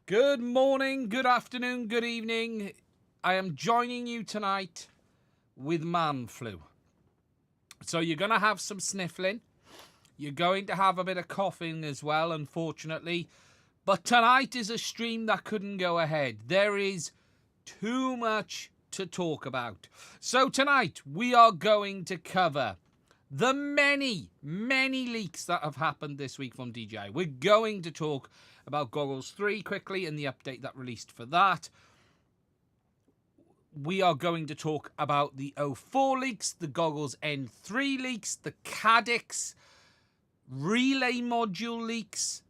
Good morning, good afternoon, good evening. I am joining you tonight with man flu. So you're going to have some sniffling. You're going to have a bit of coughing as well, unfortunately. But tonight is a stream that couldn't go ahead. There is too much to talk about. So tonight we are going to cover the many leaks that have happened this week from DJI. We're going to talk about Goggles 3 quickly and the update that released for that. We are going to talk about the O4 leaks, the Goggles N3 leaks, the Caddx relay module leaks,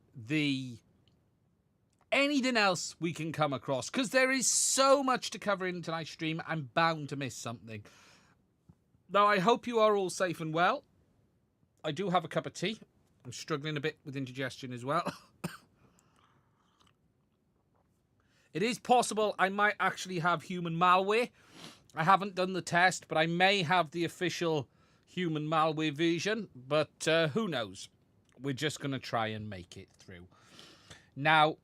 anything else we can come across, because there is so much to cover in tonight's stream. I'm bound to miss something. Now, I hope you are all safe and well. I do have a cup of tea. I'm struggling a bit with indigestion as well. It is possible I might actually have human malware. I haven't done the test, but I may have the official human malware version. But who knows? We're just going to try and make it through. Now,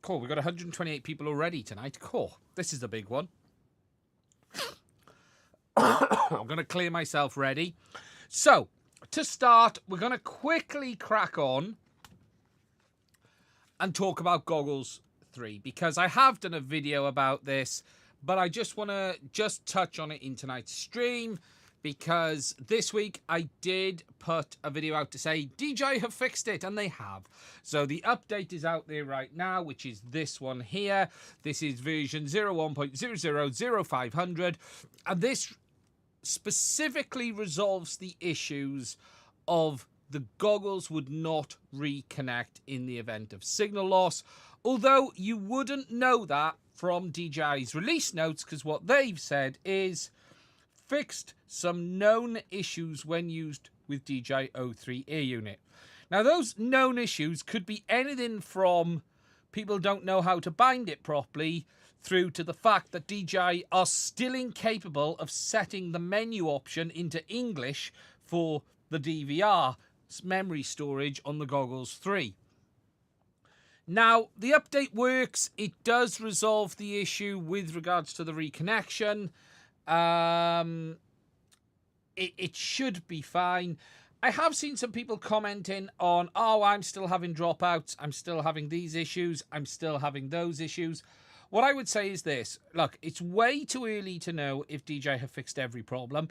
cool, we've got 128 people already tonight. Cool, this is the big one. I'm going to clear myself ready. So, to start, we're going to quickly crack on and talk about Goggles 3, because I have done a video about this, but I just want to touch on it in tonight's stream, because this week I did put a video out to say DJI have fixed it, and they have. So the update is out there right now, which is this one here. This is version 01.000500, and this specifically resolves the issues of the goggles would not reconnect in the event of signal loss. Although you wouldn't know that from DJI's release notes, because what they've said is fixed some known issues when used with DJI O3 Air Unit. Now, those known issues could be anything from people don't know how to bind it properly through to the fact that DJI are still incapable of setting the menu option into English for the DVR memory storage on the Goggles 3. Now, the update works. It does resolve the issue with regards to the reconnection. It should be fine. I have seen some people commenting on, oh, I'm still having dropouts. I'm still having these issues. I'm still having those issues. What I would say is this. Look, it's way too early to know if DJI have fixed every problem.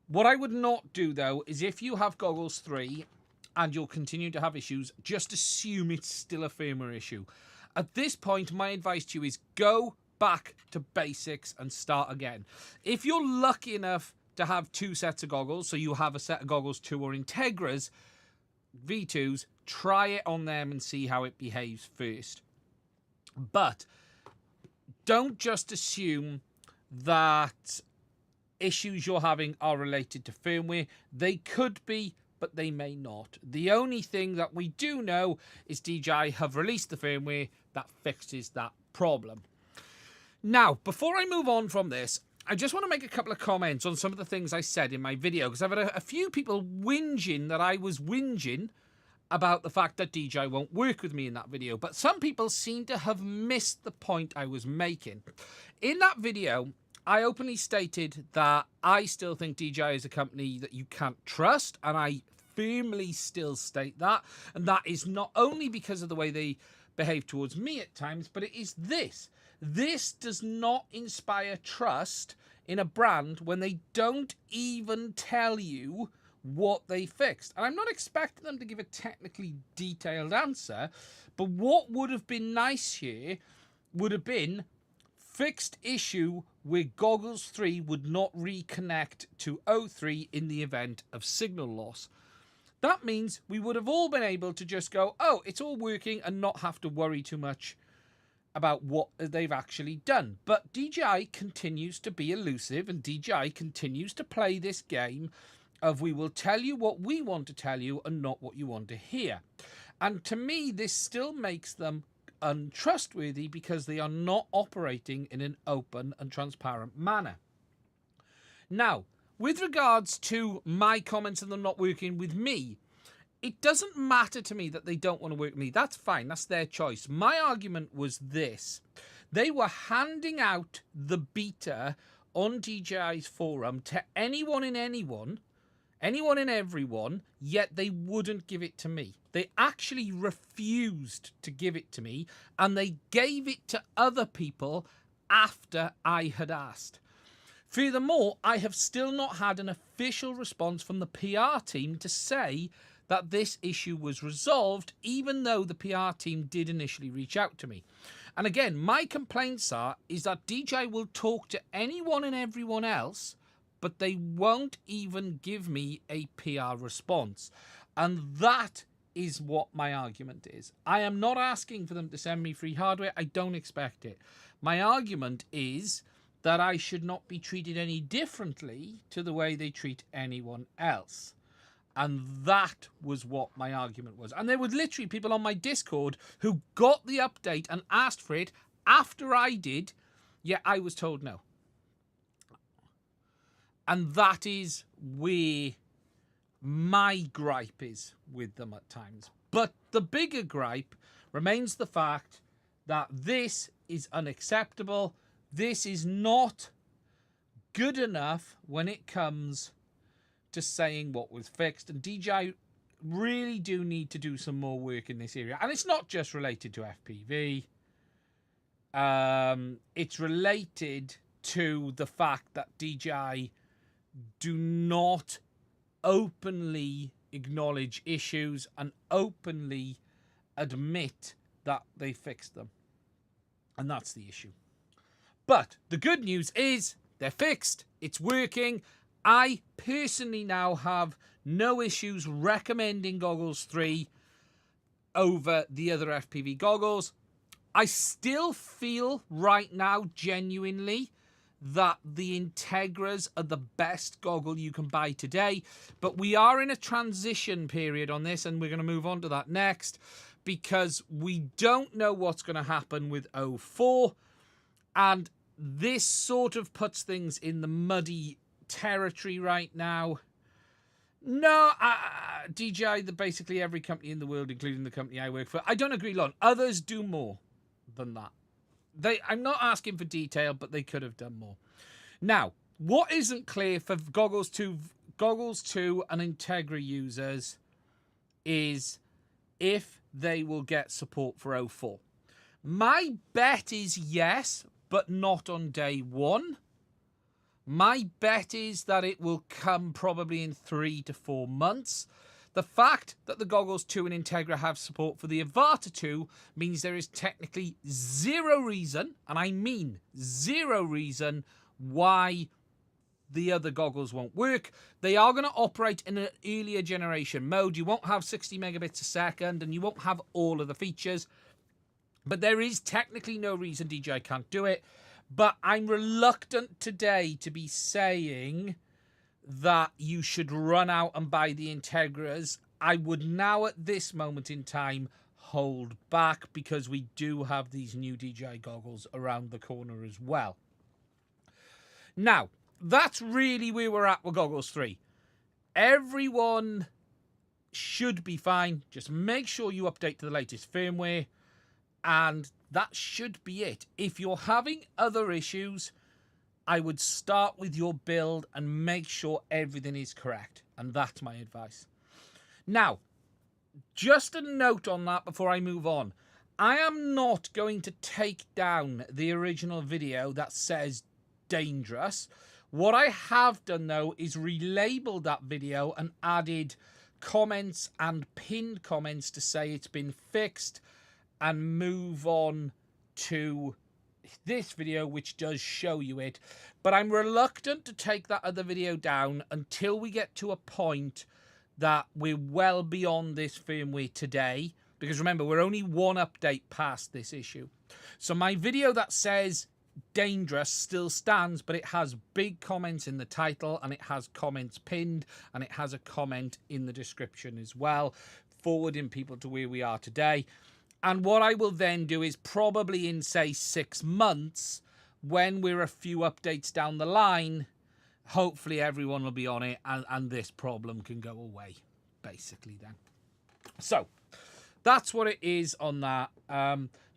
What I would not do, though, is if you have Goggles 3 and you'll continue to have issues, just assume it's still a firmware issue. At this point, my advice to you is go back to basics and start again. If you're lucky enough to have two sets of goggles, so you have a set of Goggles 2 or Integras V2s, try it on them and see how it behaves first. But don't just assume that issues you're having are related to firmware. They could be, but they may not. The only thing that we do know is DJI have released the firmware that fixes that problem. Now, before I move on from this, I just want to make a couple of comments on some of the things I said in my video, because I've had a few people whinging that I was whinging about the fact that DJI won't work with me in that video, but some people seem to have missed the point I was making. In that video, I openly stated that I still think DJI is a company that you can't trust, and I firmly still state that. And that is not only because of the way they behave towards me at times, but it is this. This does not inspire trust in a brand when they don't even tell you what they fixed. And I'm not expecting them to give a technically detailed answer, but what would have been nice here would have been fixed issue where Goggles 3 would not reconnect to O3 in the event of signal loss. That means we would have all been able to just go, oh, it's all working, and not have to worry too much about what they've actually done. But DJI continues to be elusive, and DJI continues to play this game of we will tell you what we want to tell you and not what you want to hear. And to me, this still makes them untrustworthy because they are not operating in an open and transparent manner. Now, with regards to my comments and them not working with me, it doesn't matter to me that they don't want to work with me. That's fine. That's their choice. My argument was this. They were handing out the beta on DJI's forum to anyone and everyone, yet they wouldn't give it to me. They actually refused to give it to me, and they gave it to other people after I had asked. Furthermore, I have still not had an official response from the PR team to say that this issue was resolved, even though the PR team did initially reach out to me. And again, my complaints is that DJI will talk to anyone and everyone else, but they won't even give me a PR response. And that is what my argument is. I am not asking for them to send me free hardware. I don't expect it. My argument is that I should not be treated any differently to the way they treat anyone else. And that was what my argument was. And there were literally people on my Discord who got the update and asked for it after I did, yet I was told no. And that is where my gripe is with them at times. But the bigger gripe remains the fact that this is unacceptable. This is not good enough when it comes to saying what was fixed, and DJI really do need to do some more work in this area. And it's not just related to FPV. It's related to the fact that DJI do not openly acknowledge issues and openly admit that they fixed them. And that's the issue. But the good news is they're fixed. It's working. I personally now have no issues recommending Goggles 3 over the other FPV goggles. I still feel right now, genuinely, that the Integras are the best goggle you can buy today. But we are in a transition period on this, and we're going to move on to that next, because we don't know what's going to happen with O4. And this sort of puts things in the muddy territory right now. No, DJI, basically every company in the world, including the company I work for, I don't agree, Lon. Others do more than that. I'm not asking for detail, but they could have done more. Now, what isn't clear for Goggles 2 and Integra users is if they will get support for O4. My bet is yes, but not on day one. My bet is that it will come probably in 3 to 4 months. The fact that the Goggles 2 and Integra have support for the Avatar 2 means there is technically zero reason, and I mean zero reason, why the other goggles won't work. They are going to operate in an earlier generation mode. You won't have 60 megabits a second, and you won't have all of the features. But there is technically no reason DJI can't do it. But I'm reluctant today to be saying that you should run out and buy the Integras. I would now at this moment in time hold back, because we do have these new DJI goggles around the corner as well. Now, that's really where we're at with Goggles 3. Everyone should be fine. Just make sure you update to the latest firmware, and that should be it. If you're having other issues, I would start with your build and make sure everything is correct. And that's my advice. Now, just a note on that before I move on. I am not going to take down the original video that says dangerous. What I have done, though, is relabeled that video and added comments and pinned comments to say it's been fixed, and move on to this video, which does show you it. But I'm reluctant to take that other video down until we get to a point that we're well beyond this firmware today. Because remember, we're only one update past this issue. So my video that says dangerous still stands, but it has big comments in the title, and it has comments pinned, and it has a comment in the description as well, forwarding people to where we are today. And what I will then do is probably in, say, 6 months, when we're a few updates down the line, hopefully everyone will be on it, and this problem can go away, basically then. So that's what it is on that.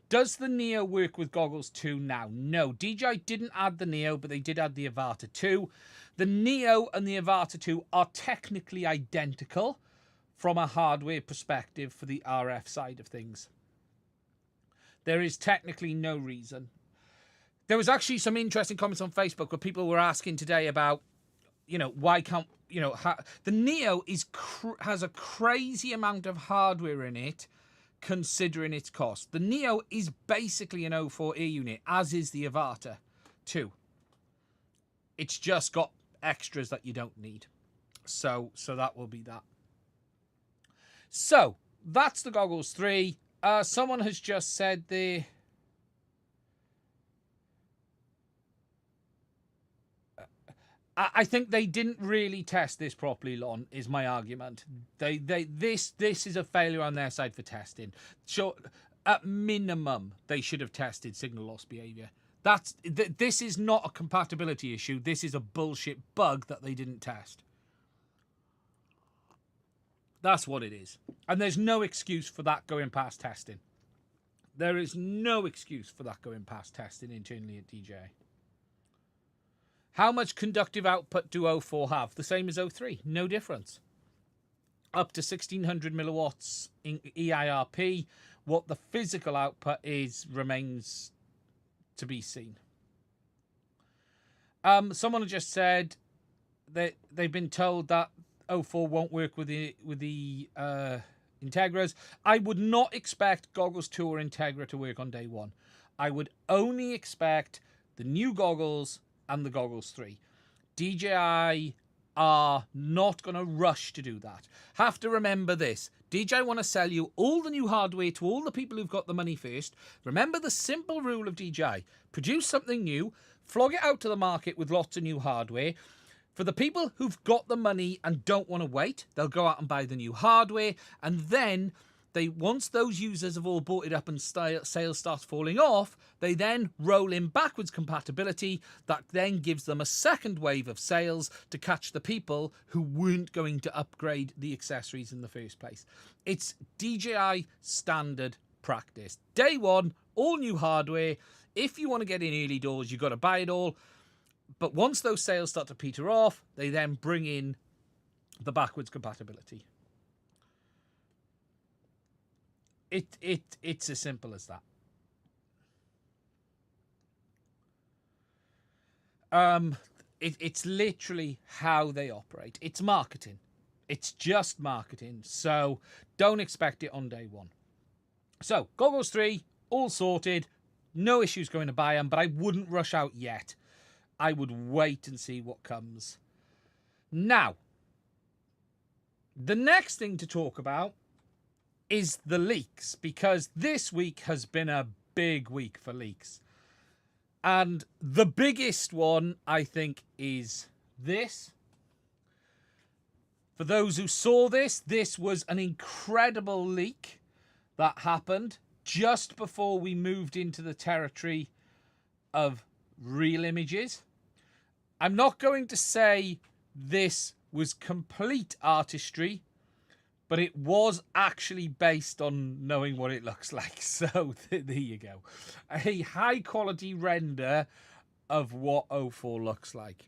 Does the Neo work with Goggles 2 now? No, DJI didn't add the Neo, but they did add the Avatar 2. The Neo and the Avatar 2 are technically identical from a hardware perspective for the RF side of things. There is technically no reason. There was actually some interesting comments on Facebook where people were asking today about, why can't, the Neo has a crazy amount of hardware in it, considering its cost. The Neo is basically an O4 Air unit, as is the Avatar 2. It's just got extras that you don't need. So that will be that. So that's the Goggles 3. Someone has just said I think they didn't really test this properly, Lon, is my argument. This is a failure on their side for testing. So at minimum, they should have tested signal loss behavior. This is not a compatibility issue. This is a bullshit bug that they didn't test. That's what it is. And there's no excuse for that going past testing. There is no excuse for that going past testing internally at DJI. How much conductive output do O4 have? The same as O3. No difference. Up to 1600 milliwatts in EIRP. What the physical output is remains to be seen. Someone just said that they've been told that O4 won't work with the Integras. I would not expect Goggles 2 or Integra to work on day one. I would only expect the new goggles and the Goggles 3. DJI are not going to rush to do that. Have to remember this. DJI want to sell you all the new hardware to all the people who've got the money first. Remember the simple rule of DJI. Produce something new, flog it out to the market with lots of new hardware. For the people who've got the money and don't want to wait, they'll go out and buy the new hardware, and then once those users have all bought it up and sales starts falling off, they then roll in backwards compatibility that then gives them a second wave of sales to catch the people who weren't going to upgrade the accessories in the first place. It's DJI standard practice. Day one, all new hardware. If you want to get in early doors, you've got to buy it all. But once those sales start to peter off, they then bring in the backwards compatibility. It's as simple as that. It's literally how they operate. It's marketing. It's just marketing. So don't expect it on day one. So Goggles 3, all sorted. No issues going to buy them, but I wouldn't rush out yet. I would wait and see what comes. Now, the next thing to talk about is the leaks, because this week has been a big week for leaks. And the biggest one, I think, is this. For those who saw this, this was an incredible leak that happened just before we moved into the territory of real images. I'm not going to say this was complete artistry, but it was actually based on knowing what it looks like. So there you go. A high quality render of what O4 looks like.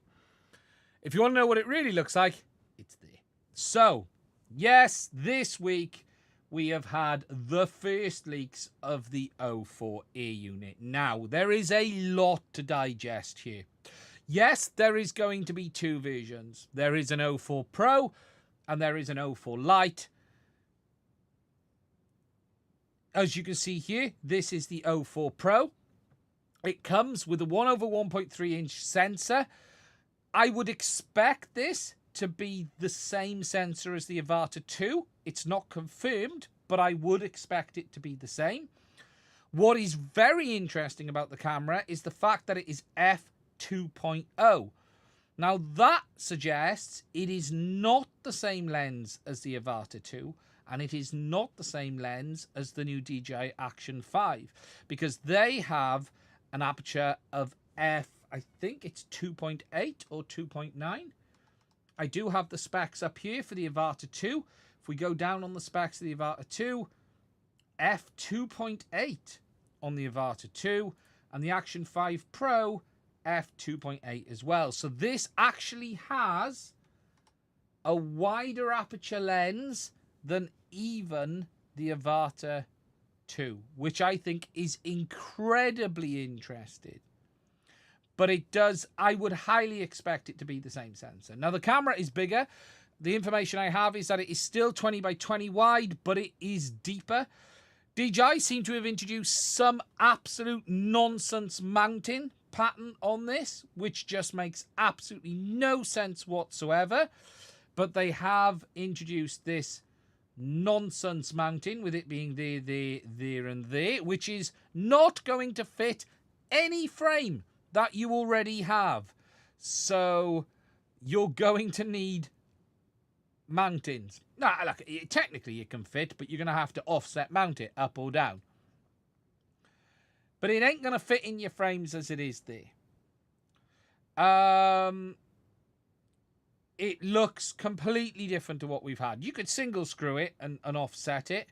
If you want to know what it really looks like, it's there. So, yes, this week we have had the first leaks of the O4 Air unit. Now, there is a lot to digest here. Yes, there is going to be two versions. There is an O4 Pro and there is an O4 Lite. As you can see here, this is the O4 Pro. It comes with a 1/1.3-inch sensor. I would expect this to be the same sensor as the Avatar 2. It's not confirmed, but I would expect it to be the same. What is very interesting about the camera is the fact that it is f2.0. Now that suggests it is not the same lens as the Avatar 2, and it is not the same lens as the new DJI Action 5, because they have an aperture of I think it's 2.8 or 2.9. I do have the specs up here for the Avatar 2. If we go down on the specs of the Avatar 2, f2.8 on the Avatar 2, and the Action 5 Pro f2.8 as well. So this actually has a wider aperture lens than even the Avatar 2, which I think is incredibly interesting. But it does, I would highly expect it to be the same sensor. Now, the camera is bigger. The information I have is that it is still 20 by 20 wide, but it is deeper. DJI seem to have introduced some absolute nonsense mounting pattern on this, which just makes absolutely no sense whatsoever. But they have introduced this nonsense mounting, with it being there, and there, which is not going to fit any frame that you already have. So you're going to need mountings. Now, look, technically it can fit, but you're going to have to offset mount it up or down. But it ain't going to fit in your frames as it is there. It looks completely different to what we've had. You could single screw it and offset it.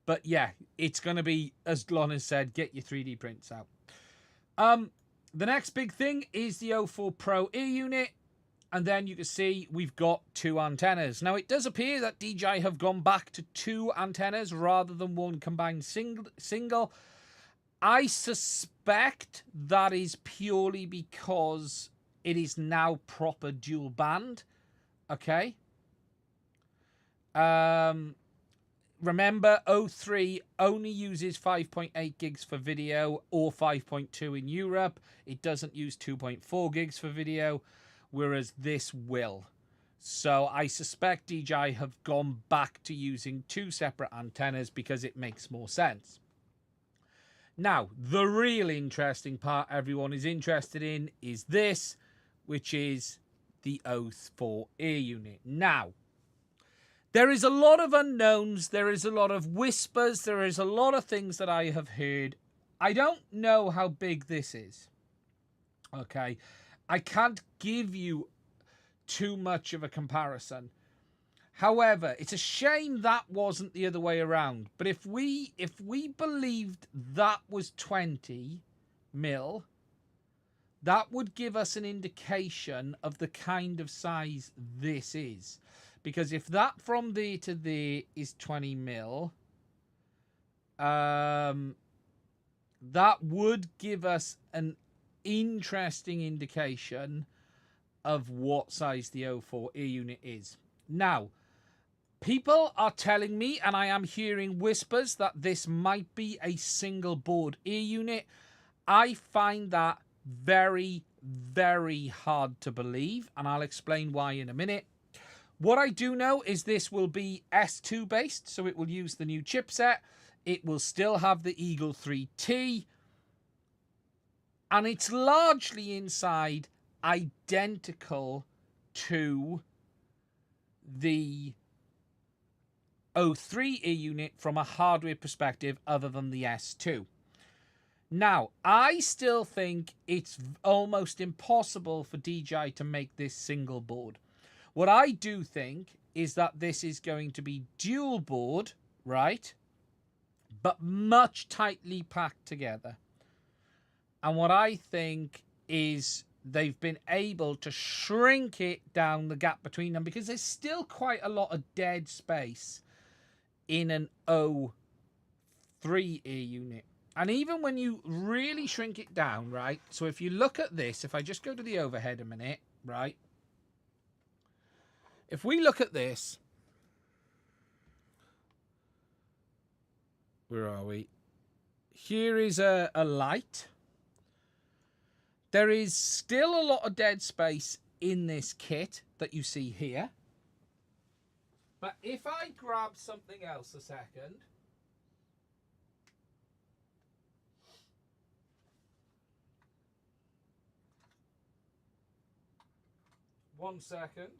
But yeah, it's going to be, as Lon has said, get your 3D prints out. The next big thing is the O4 Pro ear unit. And then you can see we've got 2 antennas. Now, it does appear that DJI have gone back to 2 antennas rather than one combined single. I suspect that is purely because it is now proper dual band. Okay. Remember, O3 only uses 5.8 gigs for video or 5.2 in Europe. It doesn't use 2.4 gigs for video, whereas this will. So I suspect DJI have gone back to using 2 separate antennas because it makes more sense. Now, the real interesting part everyone is interested in is this, which is the O4 ear unit. Now, there is a lot of unknowns, there is a lot of whispers, there is a lot of things that I have heard. I don't know how big this is. Okay, I can't give you too much of a comparison. However, it's a shame that wasn't the other way around. But if we believed that was 20 mil, that would give us an indication of the kind of size this is. Because if that from there to there is 20 mil, that would give us an interesting indication of what size the O4 ear unit is. Now, people are telling me, and I am hearing whispers, that this might be a single board ear unit. I find that very, very hard to believe, and I'll explain why in a minute. What I do know is this will be S2 based, so it will use the new chipset. It will still have the Eagle 3T, and it's largely inside identical to the O3 ear unit from a hardware perspective other than the S2. Now, I still think it's almost impossible for DJI to make this single board. What I do think is that this is going to be dual board, right? But much tightly packed together. And what I think is they've been able to shrink it down, the gap between them, because there's still quite a lot of dead space in an O3 ear unit. And even when you really shrink it down, right? So if you look at this, if I just go to the overhead a minute, right? If we look at this, where are we? Here is a light. There is still a lot of dead space in this kit that you see here. But if I grab something else a second. One second.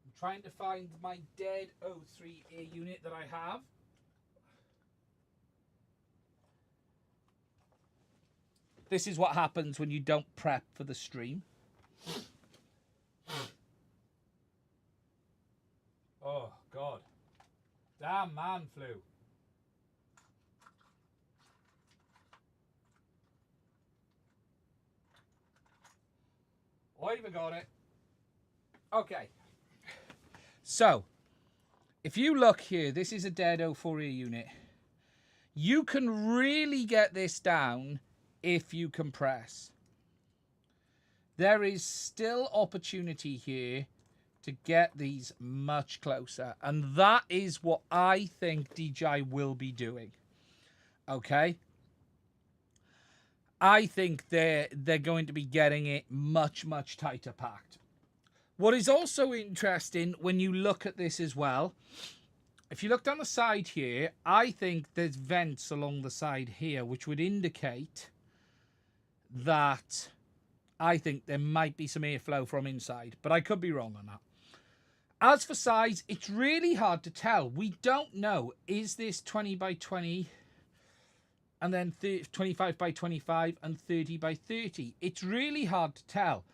I'm trying to find my dead O3 ear unit that I have. This is what happens when you don't prep for the stream. damn man flu. I've got it. Okay. So, if you look here, this is a dead O4 ear unit. You can really get this down if you compress. There is still opportunity here to get these much closer. And that is what I think DJI will be doing. Okay? I think they're going to be getting it much, much tighter packed. What is also interesting when you look at this as well, if you look down the side here, I think there's vents along the side here, which would indicate that I think there might be some airflow from inside, but I could be wrong on that. As for size, it's really hard to tell. We don't know, is this 20 by 20 and then 25 by 25 and 30 by 30? It's really hard to tell.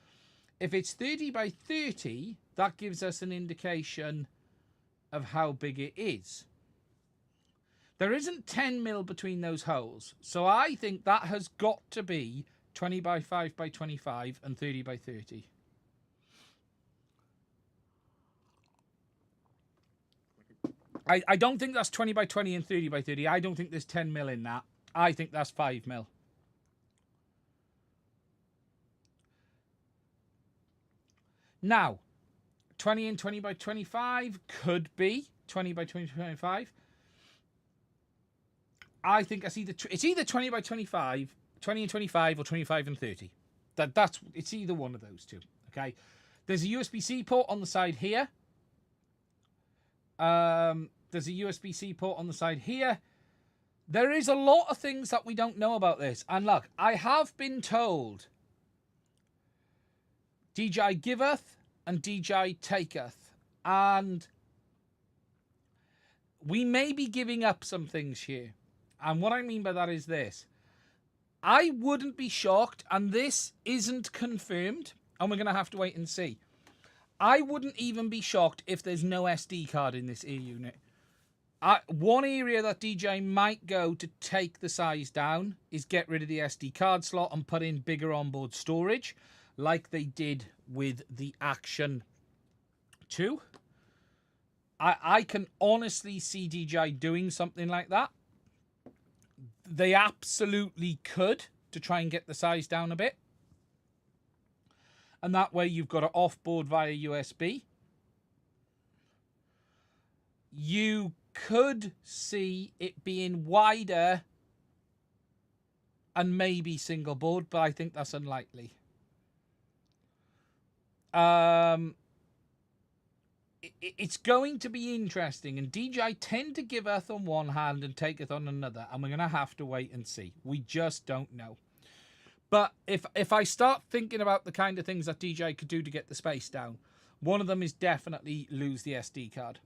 If it's 30 by 30, that gives us an indication of how big it is. There isn't 10 mil between those holes, so I think that has got to be 20 by 5 by 25 and 30 by 30. I don't think that's 20 by 20 and 30 by 30. I don't think there's 10 mil in that. I think that's 5 mil. Now, 20 and 20 by 25 could be 20 by 20 by 25. I think it's either 20 by 25, 20 and 25, or 25 and 30. It's either one of those two. Okay. There's a USB-C port on the side here. There's a USB-C port on the side here. There is a lot of things that we don't know about this. And look, I have been told DJI giveth and DJI taketh. And we may be giving up some things here. And what I mean by that is this. I wouldn't be shocked, and this isn't confirmed, and we're going to have to wait and see. I wouldn't even be shocked if there's no SD card in this ear unit. One area that DJI might go to take the size down is get rid of the SD card slot and put in bigger onboard storage, like they did with the Action 2. I can honestly see DJI doing something like that. They absolutely could, to try and get the size down a bit. And that way you've got it offboard via USB. You could see it being wider and maybe single board, but I think that's unlikely. It's going to be interesting, and DJI tend to giveth on one hand and taketh on another, and we're going to have to wait and see. We just don't know. But if I start thinking about the kind of things that DJI could do to get the space down, one of them is definitely lose the SD card.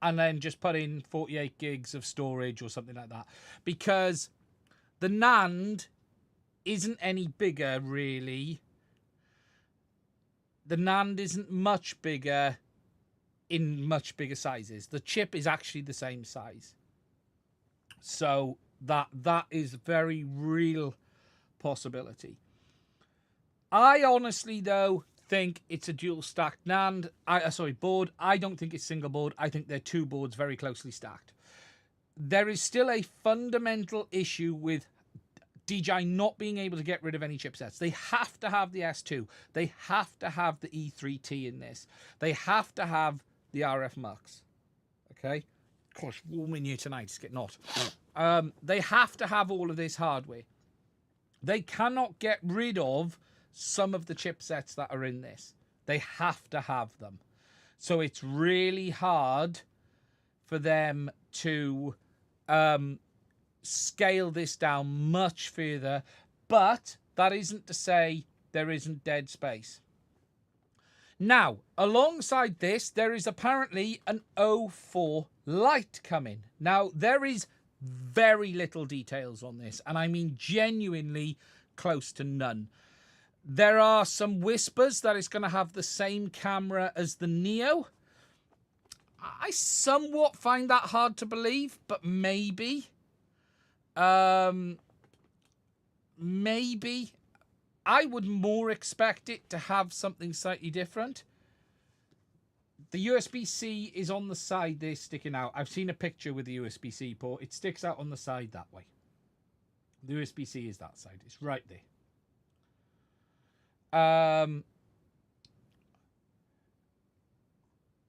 And then just put in 48 gigs of storage or something like that. Because the NAND isn't any bigger, really. The NAND isn't much bigger in much bigger sizes. The chip is actually the same size. So that is a very real possibility. I honestly, though, think it's a dual stacked NAND. Board. I don't think it's single board. I think they're two boards very closely stacked. There is still a fundamental issue with DJI not being able to get rid of any chipsets. They have to have the S2. They have to have the E3T in this. They have to have the RF Mux. Okay? Gosh, warm in here tonight. It's getting hot. They have to have all of this hardware. They cannot get rid of some of the chipsets that are in this. They have to have them. So it's really hard for them to scale this down much further. But that isn't to say there isn't dead space. Now, alongside this, there is apparently an O4 Lite coming. Now, there is very little details on this, and I mean genuinely close to none. There are some whispers that it's going to have the same camera as the Neo. I somewhat find that hard to believe, but maybe. Maybe. I would more expect it to have something slightly different. The USB-C is on the side there sticking out. I've seen a picture with the USB-C port. It sticks out on the side that way. The USB-C is that side. It's right there.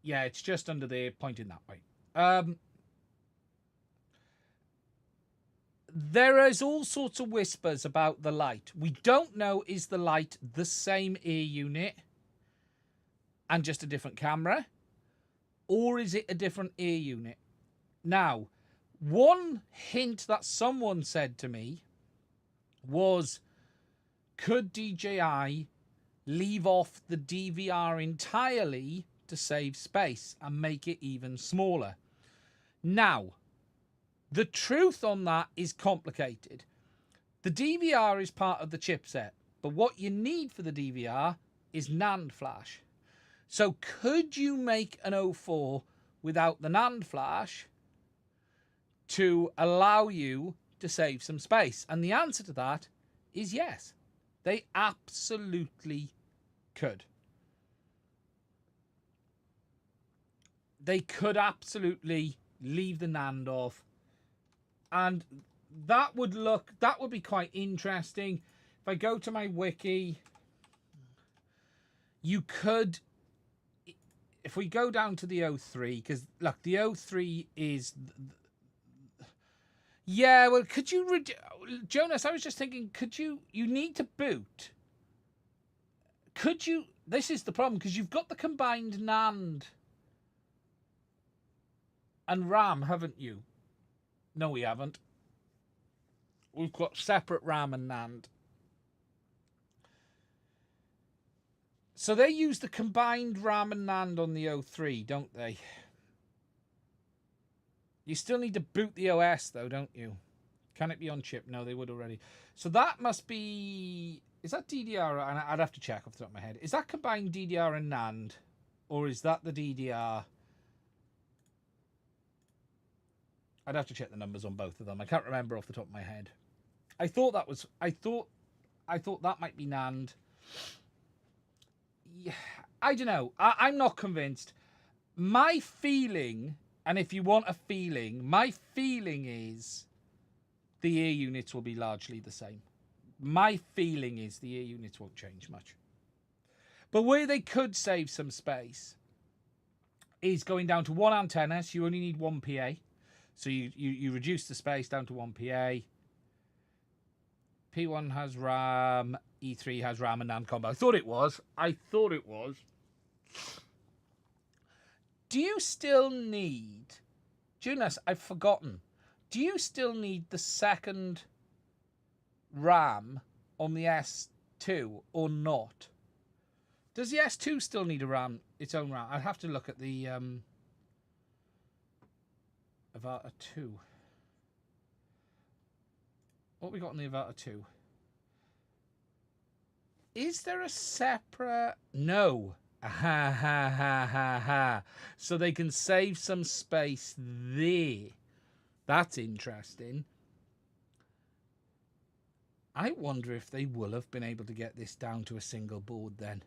Yeah, it's just under there, pointing that way. There is all sorts of whispers about the light. We don't know, is the light the same air unit and just a different camera? Or is it a different air unit? Now, one hint that someone said to me was, could DJI leave off the DVR entirely to save space and make it even smaller? Now, the truth on that is complicated. The DVR is part of the chipset, but what you need for the DVR is NAND flash. So could you make an O4 without the NAND flash to allow you to save some space? And the answer to that is yes. They absolutely could. They could absolutely leave the NAND off. And that would be quite interesting. If I go to my wiki, you could, if we go down to the O3, because look, the O3 is, yeah, well, could you, Jonas, I was just thinking, could you need to boot. Could you, this is the problem, because you've got the combined NAND and RAM, haven't you? No, we haven't. We've got separate RAM and NAND. So they use the combined RAM and NAND on the O3, don't they? You still need to boot the OS, though, don't you? Can it be on chip? No, they would already. So that must be... Is that DDR? I'd have to check off the top of my head. Is that combined DDR and NAND? Or is that the DDR... I'd have to check the numbers on both of them. I can't remember off the top of my head. I thought that was... I thought that might be NAND. Yeah, I don't know. I'm not convinced. My feeling, and if you want a feeling, my feeling is the ear units will be largely the same. My feeling is the ear units won't change much. But where they could save some space is going down to one antenna, so you only need one PA. So you reduce the space down to one PA. P1 has RAM, E3 has RAM and NAND combo. I thought it was. Do you still need... Jonas, I've forgotten. Do you still need the second RAM on the S2 or not? Does the S2 still need a RAM, its own RAM? I'd have to look at the Avatar 2. What we got on the Avatar 2? Is there a separate... No. Ha ha ha ha ha. So they can save some space there. That's interesting. I wonder if they will have been able to get this down to a single board then.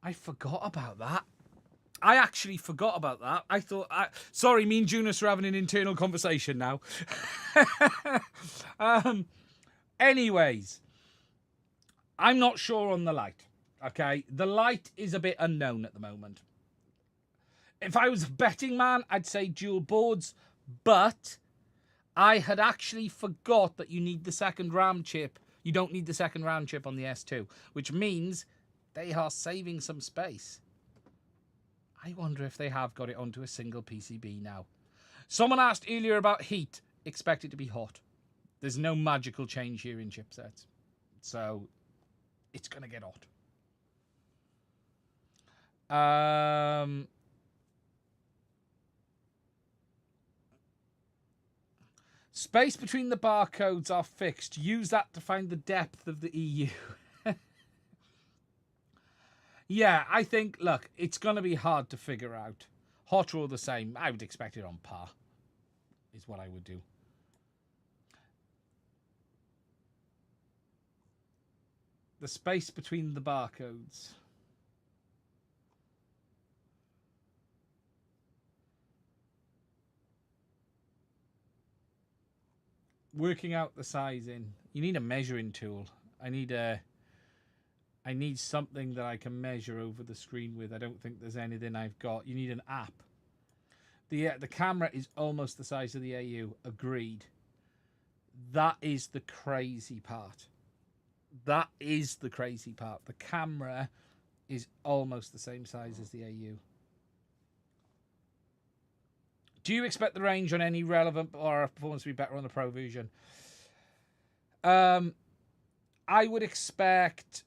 I forgot about that. I actually forgot about that. I thought... Sorry, me and Jonas are having an internal conversation now. Anyways, I'm not sure on the light. Okay, the light is a bit unknown at the moment. If I was a betting man, I'd say dual boards, but I had actually forgot that you need the second RAM chip. You don't need the second RAM chip on the S2, which means they are saving some space. I wonder if they have got it onto a single PCB now. Someone asked earlier about heat. Expect it to be hot. There's no magical change here in chipsets. So it's going to get hot. Space between the barcodes are fixed. Use that to find the depth of the EU. Yeah, I think, look, it's going to be hard to figure out. Hotter or the same? I would expect it on par, is what I would do. The space between the barcodes. Working out the sizing. You need a measuring tool. I need something that I can measure over the screen with. I don't think there's anything I've got. You need an app. The camera is almost the size of the AU. Agreed. That is the crazy part. That is the crazy part. The camera is almost the same size as the AU. Do you expect the range on any relevant RF performance to be better on the Pro version? I would expect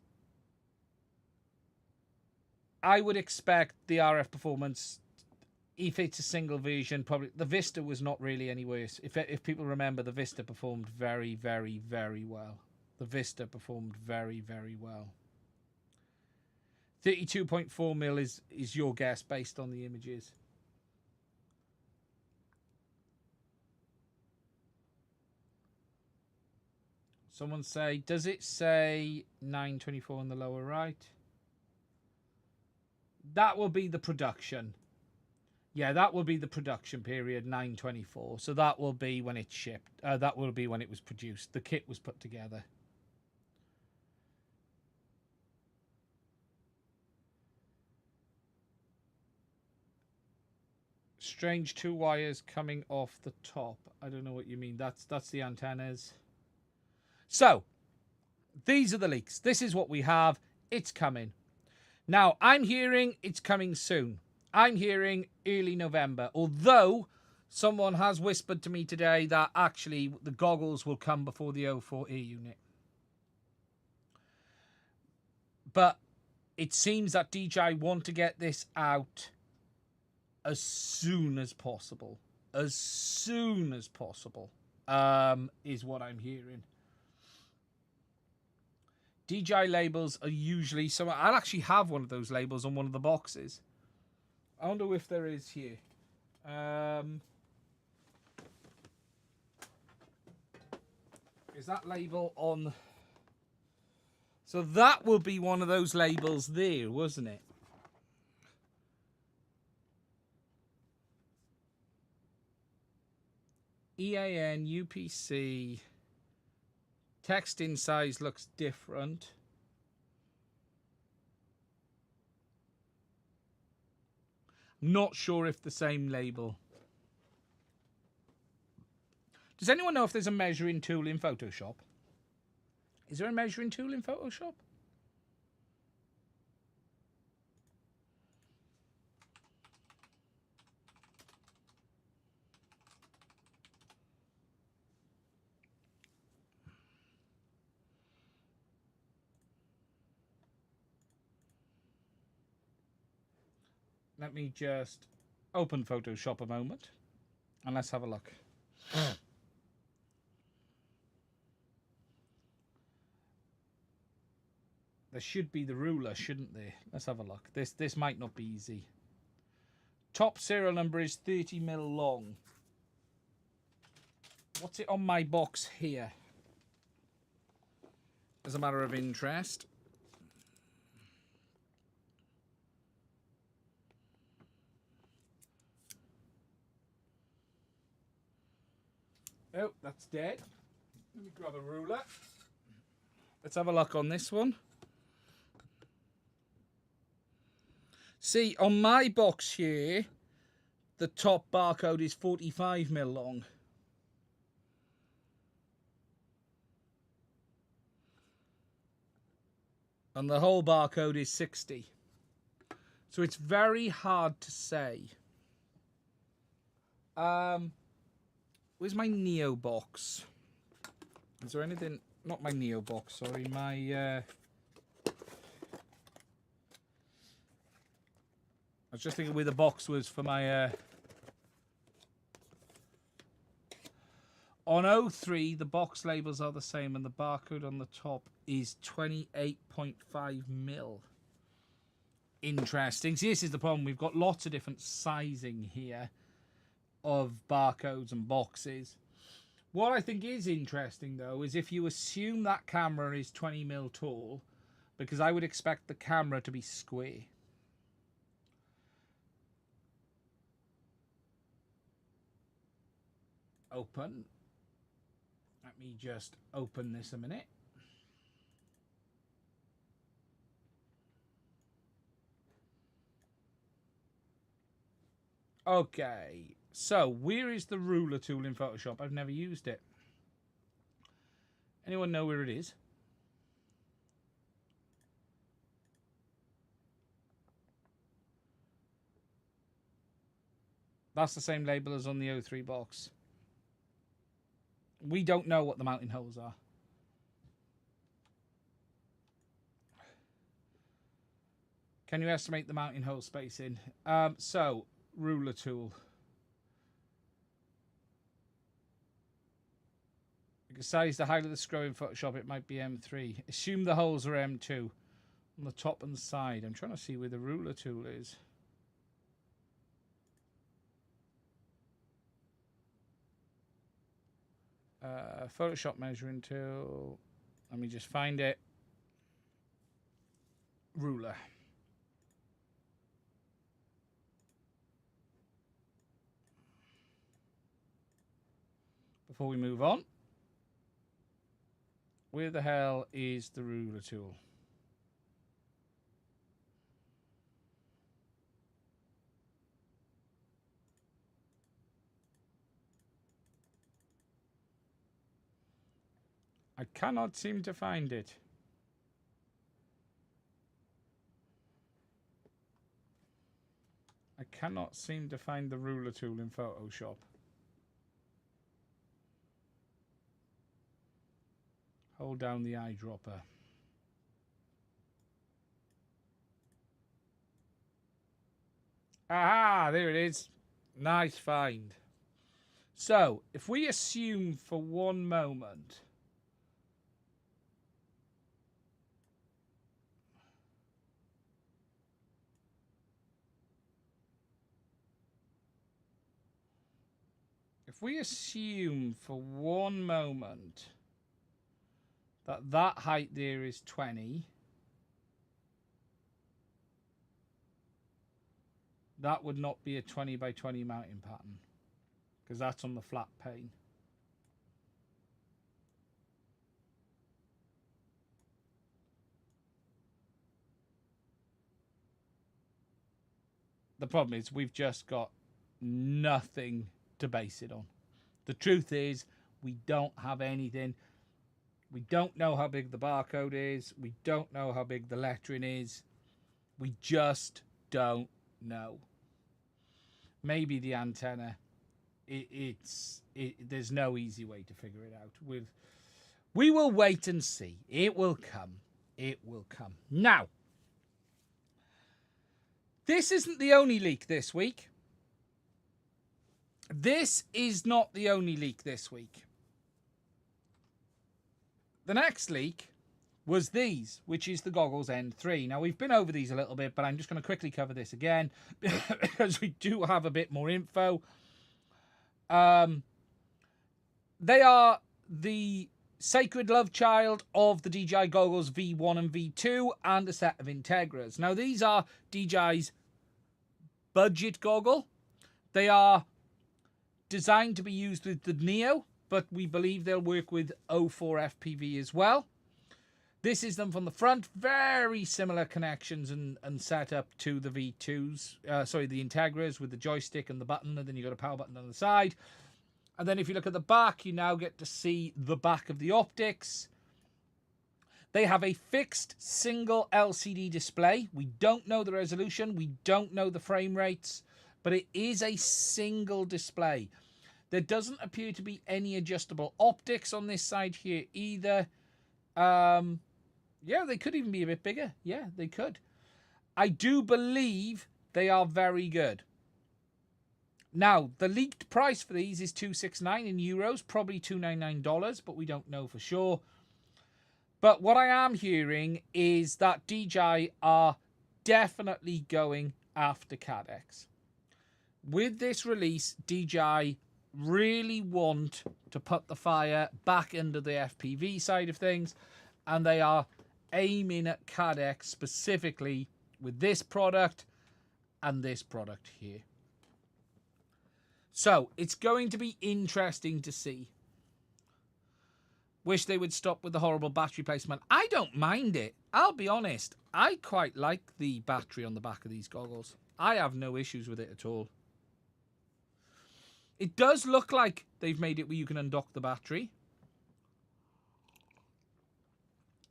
the RF performance, if it's a single version, probably the Vista was not really any worse. If people remember, the Vista performed very, very, very well. The Vista performed very, very well. 32.4mm is your guess based on the images. Someone say, does it say 924 in the lower right? That will be the production. Yeah, that will be the production period, 924. So that will be when it's shipped. That will be when it was produced. The kit was put together. Strange two wires coming off the top. I don't know what you mean. That's the antennas. So, these are the leaks. This is what we have. It's coming. Now, I'm hearing it's coming soon. I'm hearing early November. Although, someone has whispered to me today that actually the goggles will come before the O4 ear unit. But it seems that DJI want to get this out as soon as possible. As soon as possible, is what I'm hearing. DJI labels are usually... So I'll actually have one of those labels on one of the boxes. I wonder if there is here. Is that label on... So that will be one of those labels there, wasn't it? EAN, UPC... Text in size looks different. Not sure if the same label. Does anyone know if there's a measuring tool in Photoshop? Is there a measuring tool in Photoshop? Let me just open Photoshop a moment and let's have a look. There should be the ruler, shouldn't there? Let's have a look. This might not be easy. Top serial number is 30mm long. What's it on my box here? As a matter of interest. Oh, that's dead. Let me grab a ruler. Let's have a look on this one. See, on my box here, the top barcode is 45mm long. And the whole barcode is 60. So it's very hard to say. Where's my Neo box? Is there anything... Not my Neo box, sorry. My... I was just thinking where the box was for my... On O3, the box labels are the same and the barcode on the top is 28.5mm. interesting. See, this is the problem. We've got lots of different sizing here of barcodes and boxes. What I think is interesting, though, is if you assume that camera is 20mm tall, because I would expect the camera to be square. Open. Let me just open this a minute. Okay, so where is the ruler tool in Photoshop? I've never used it. Anyone know where it is? That's the same label as on the O3 box. We don't know what the mounting holes are. Can you estimate the mounting hole spacing? So, ruler tool. You can size the height of the screw in Photoshop. It might be M3. Assume the holes are M2 on the top and side. I'm trying to see where the ruler tool is. Photoshop measuring tool. Let me just find it. Ruler. Before we move on, where the hell is the ruler tool? I cannot seem to find it. I cannot seem to find the ruler tool in Photoshop. Hold down the eyedropper. Aha, there it is. Nice find. So, if we assume for one moment that height there is 20, that would not be a 20 by 20 mounting pattern, because that's on the flat pane. The problem is we've just got nothing to base it on. The truth is we don't have anything. We don't know how big the barcode is. We don't know how big the lettering is. We just don't know. Maybe the antenna. There's no easy way to figure it out. We will wait and see. It will come. It will come. Now, this isn't the only leak this week. This is not the only leak this week. The next leak was these, which is the Goggles N3. Now, we've been over these a little bit, but I'm just going to quickly cover this again because we do have a bit more info. They are the sacred love child of the DJI Goggles V1 and V2 and a set of Integras. Now, these are DJI's budget goggle. They are designed to be used with the Neo, but we believe they'll work with O4 FPV as well. This is them from the front. Very similar connections and setup to the V2s. The Integras with the joystick and the button, and then you've got a power button on the side. And then if you look at the back, you now get to see the back of the optics. They have a fixed single LCD display. We don't know the resolution. We don't know the frame rates, but it is a single display. There doesn't appear to be any adjustable optics on this side here either. Yeah, they could even be a bit bigger. Yeah, they could. I do believe they are very good. Now, the leaked price for these is $269 in euros, probably $299, but we don't know for sure. But what I am hearing is that DJI are definitely going after Cadex. With this release, DJI really want to put the fire back into the FPV side of things, and they are aiming at Cadex specifically with this product and this product here. So it's going to be interesting to see. Wish they would stop with the horrible battery placement. I don't mind it. I'll be honest. I quite like the battery on the back of these goggles. I have no issues with it at all. It does look like they've made it where you can undock the battery.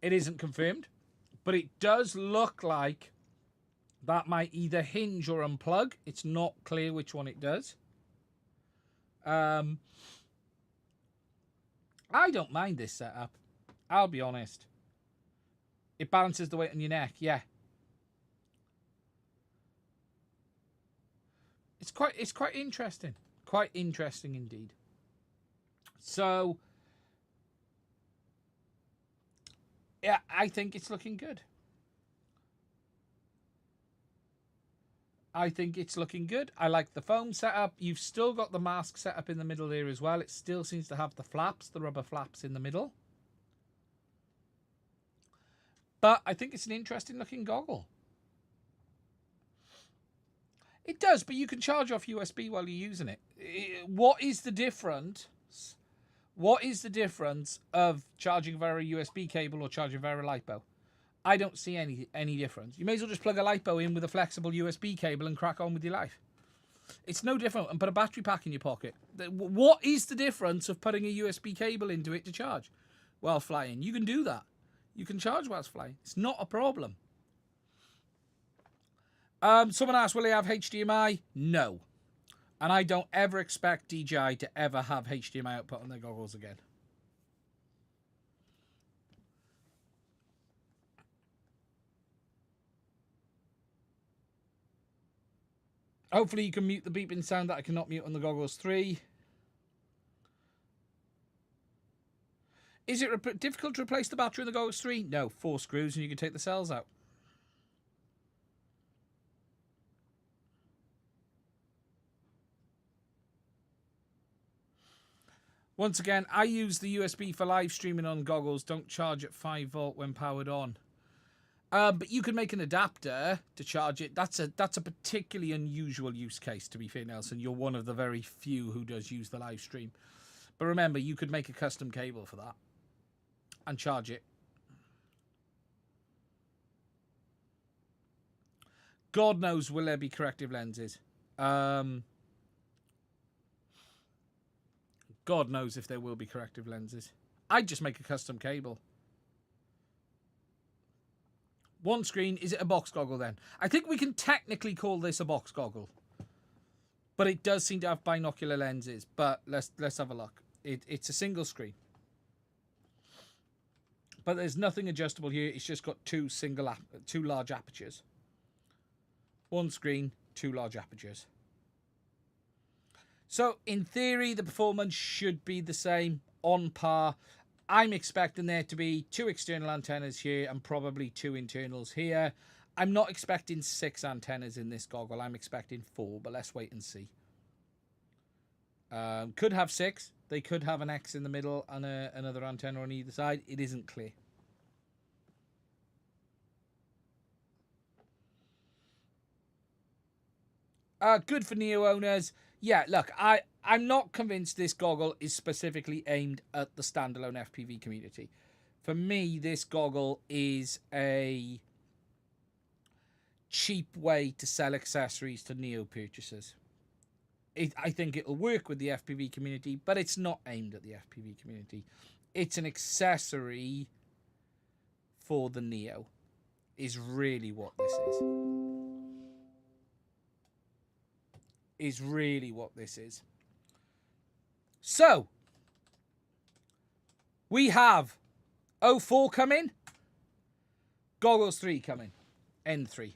It isn't confirmed, but it does look like that might either hinge or unplug. It's not clear which one it does. I don't mind this setup. I'll be honest. It balances the weight on your neck, yeah. It's quite interesting. Quite interesting indeed. So yeah, I think it's looking good. I think it's looking good. I like the foam setup. You've still got the mask setup in the middle there as well. It still seems to have the flaps, the rubber flaps in the middle. But I think it's an interesting looking goggle. It does, but you can charge off USB while you're using it. What is the difference? What is the difference of charging via a USB cable or charging via a LiPo? I don't see any difference. You may as well just plug a LiPo in with a flexible USB cable and crack on with your life. It's no different. And put a battery pack in your pocket. What is the difference of putting a USB cable into it to charge while flying? You can do that. You can charge whilst flying. It's not a problem. Someone asked, will they have HDMI? No. And I don't ever expect DJI to ever have HDMI output on their goggles again. Hopefully you can mute the beeping sound that I cannot mute on the Goggles 3. Is it difficult to replace the battery in the Goggles 3? No, 4 screws and you can take the cells out. Once again, I use the USB for live streaming on goggles. Don't charge at 5 volt when powered on. But you can make an adapter to charge it. That's a particularly unusual use case, to be fair, Nelson. You're one of the very few who does use the live stream. But remember, you could make a custom cable for that and charge it. God knows will there be corrective lenses. God knows if there will be corrective lenses. I'd just make a custom cable. One screen. Is it a box goggle then? I think we can technically call this a box goggle. But it does seem to have binocular lenses. But let's have a look. It's a single screen. But there's nothing adjustable here. It's just got two large apertures. One screen, 2 large apertures. So, in theory, the performance should be the same, on par. I'm expecting there to be 2 external antennas here and probably 2 internals here. I'm not expecting 6 antennas in this goggle. I'm expecting 4, but let's wait and see. Could have 6. They could have an X in the middle and another antenna on either side. It isn't clear. Good for Neo owners. Yeah, look, I'm not convinced this goggle is specifically aimed at the standalone FPV community. For me, this goggle is a cheap way to sell accessories to Neo purchasers. I think it'll work with the FPV community, but it's not aimed at the FPV community. It's an accessory for the Neo, is really what this is. Is really what this is. So, we have O4 coming, Goggles 3 coming, N3.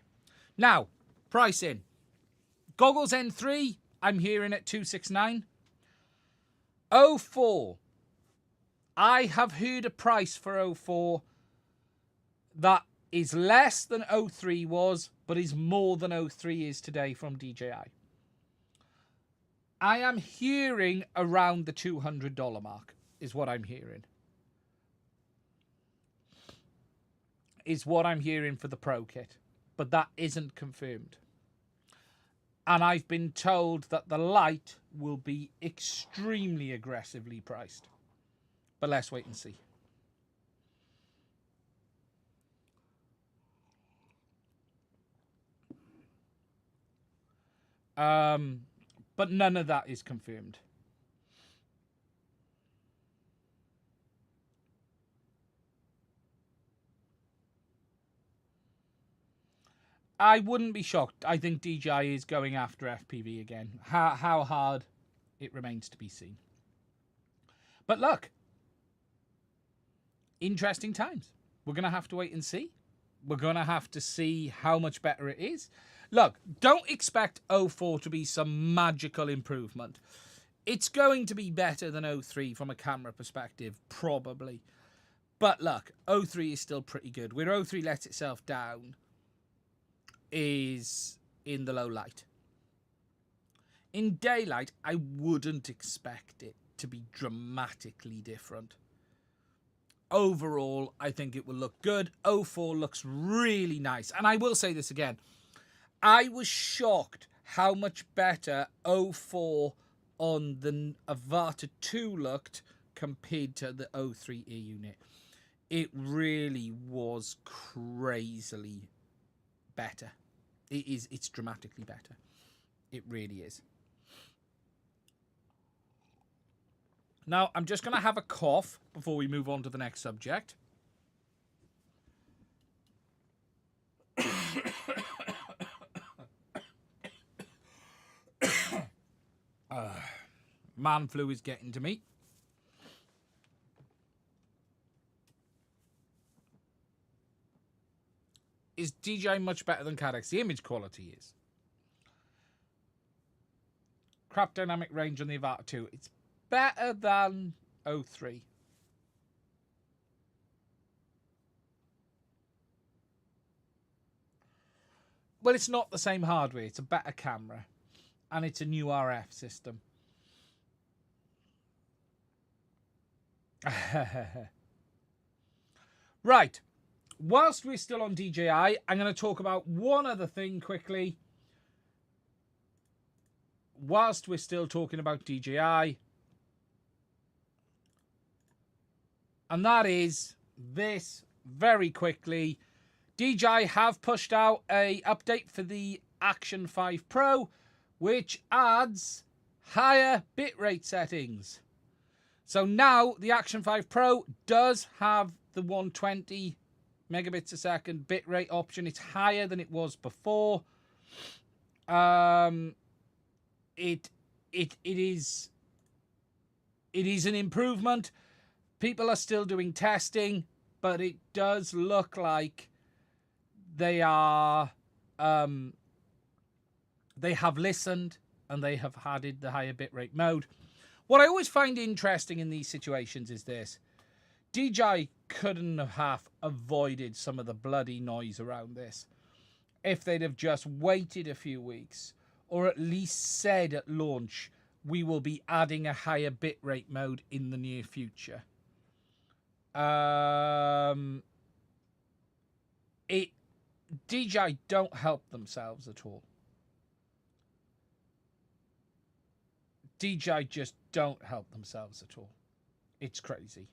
Now, pricing. Goggles N3, I'm hearing at $269. O4, I have heard a price for O4 that is less than O3 was, but is more than O3 is today from DJI. I am hearing around the $200 mark is what I'm hearing. Is what I'm hearing for the Pro kit. But that isn't confirmed. And I've been told that the Lite will be extremely aggressively priced. But let's wait and see. But none of that is confirmed. I wouldn't be shocked. I think DJI is going after FPV again. How hard, it remains to be seen. But look, interesting times. We're going to have to wait and see. We're going to have to see how much better it is. Look, don't expect O4 to be some magical improvement. It's going to be better than O3 from a camera perspective, probably. But look, O3 is still pretty good. Where O3 lets itself down is in the low light. In daylight, I wouldn't expect it to be dramatically different. Overall, I think it will look good. O4 looks really nice. And I will say this again. I was shocked how much better O4 on the Avatar 2 looked compared to the O3 Air unit. It really was crazily better. It's dramatically better. It really is. Now, I'm just going to have a cough before we move on to the next subject. Man flu is getting to me. Is DJI much better than Cadex? The image quality is. Crap dynamic range on the Avatar 2. It's better than O3. Well, it's not the same hardware. It's a better camera. And it's a new RF system. Right. Whilst we're still on DJI, I'm going to talk about one other thing quickly. Whilst we're still talking about DJI. And that is this very quickly. DJI have pushed out an update for the Action 5 Pro, which adds higher bitrate settings. So now the Action 5 Pro does have the 120 megabits a second bitrate option. It's higher than it was before. It is an improvement. People are still doing testing, but it does look like they are they have listened and they have added the higher bitrate mode. What I always find interesting in these situations is this. DJI couldn't have avoided some of the bloody noise around this if they'd have just waited a few weeks, or at least said at launch, we will be adding a higher bitrate mode in the near future. DJI don't help themselves at all. DJI just don't help themselves at all. It's crazy.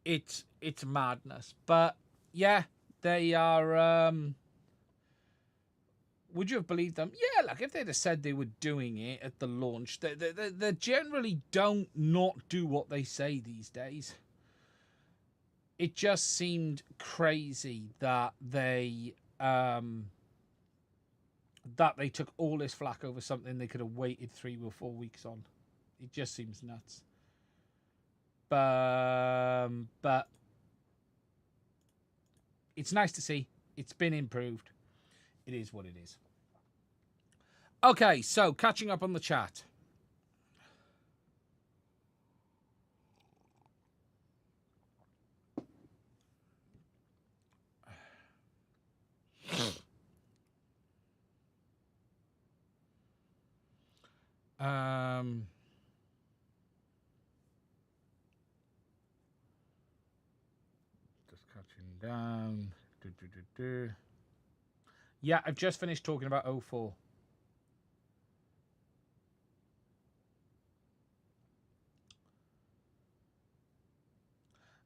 It's madness. But yeah, they are. Would you have believed them? Yeah, like if they'd have said they were doing it at the launch, they generally don't not do what they say these days. It just seemed crazy that they took all this flack over something they could have waited 3 or 4 weeks on. It just seems nuts. But it's nice to see. It's been improved. It is what it is. Okay, so catching up on the chat. Just catching down. Yeah, I've just finished talking about O4.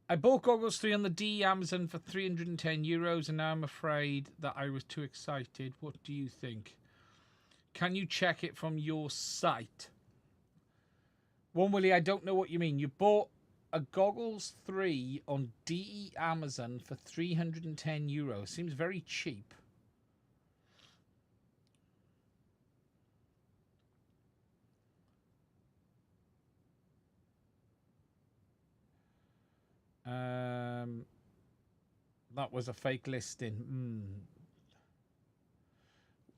I bought Goggles 3 on the DJI Amazon for €310, and now I'm afraid that I was too excited. What do you think? Can you check it from your site? One Willie, I don't know what you mean. You bought a Goggles 3 on DJI Amazon for €310. Seems very cheap. That was a fake listing.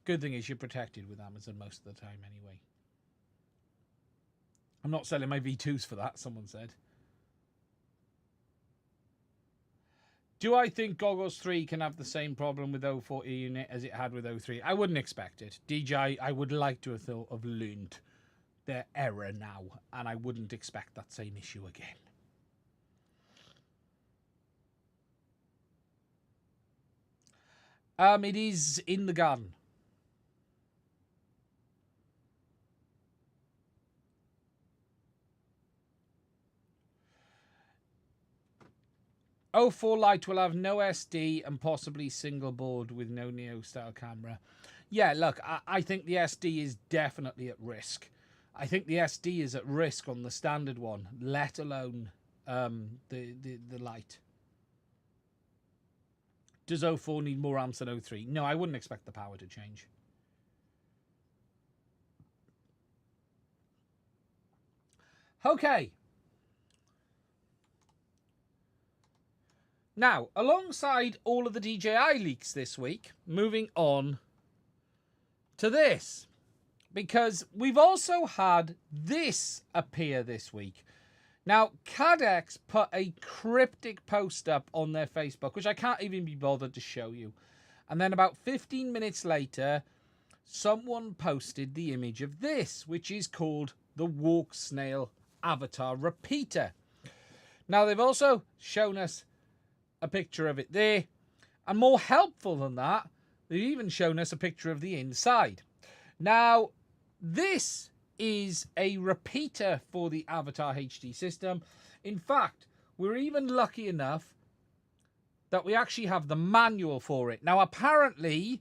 Good thing is you're protected with Amazon most of the time anyway. I'm not selling my V2s for that, someone said. Do I think Goggles 3 can have the same problem with O4 unit as it had with O3? I wouldn't expect it. DJI, I would like to have learned their error now, and I wouldn't expect that same issue again. It is in the garden. O4 Lite will have no SD and possibly single board with no Neo style camera. Yeah, look, I think the SD is definitely at risk. I think the SD is at risk on the standard one, let alone the Lite. Does O4 need more amps than O3? No, I wouldn't expect the power to change. Okay. Now, alongside all of the DJI leaks this week, moving on to this. Because we've also had this appear this week. Now, Cadex put a cryptic post up on their Facebook, which I can't even be bothered to show you. And then about 15 minutes later, someone posted the image of this, which is called the Walksnail Avatar repeater. Now, they've also shown us a picture of it there. And more helpful than that, they've even shown us a picture of the inside. Now, this is a repeater for the Avatar HD system. In fact, we're even lucky enough that we actually have the manual for it. Now, apparently,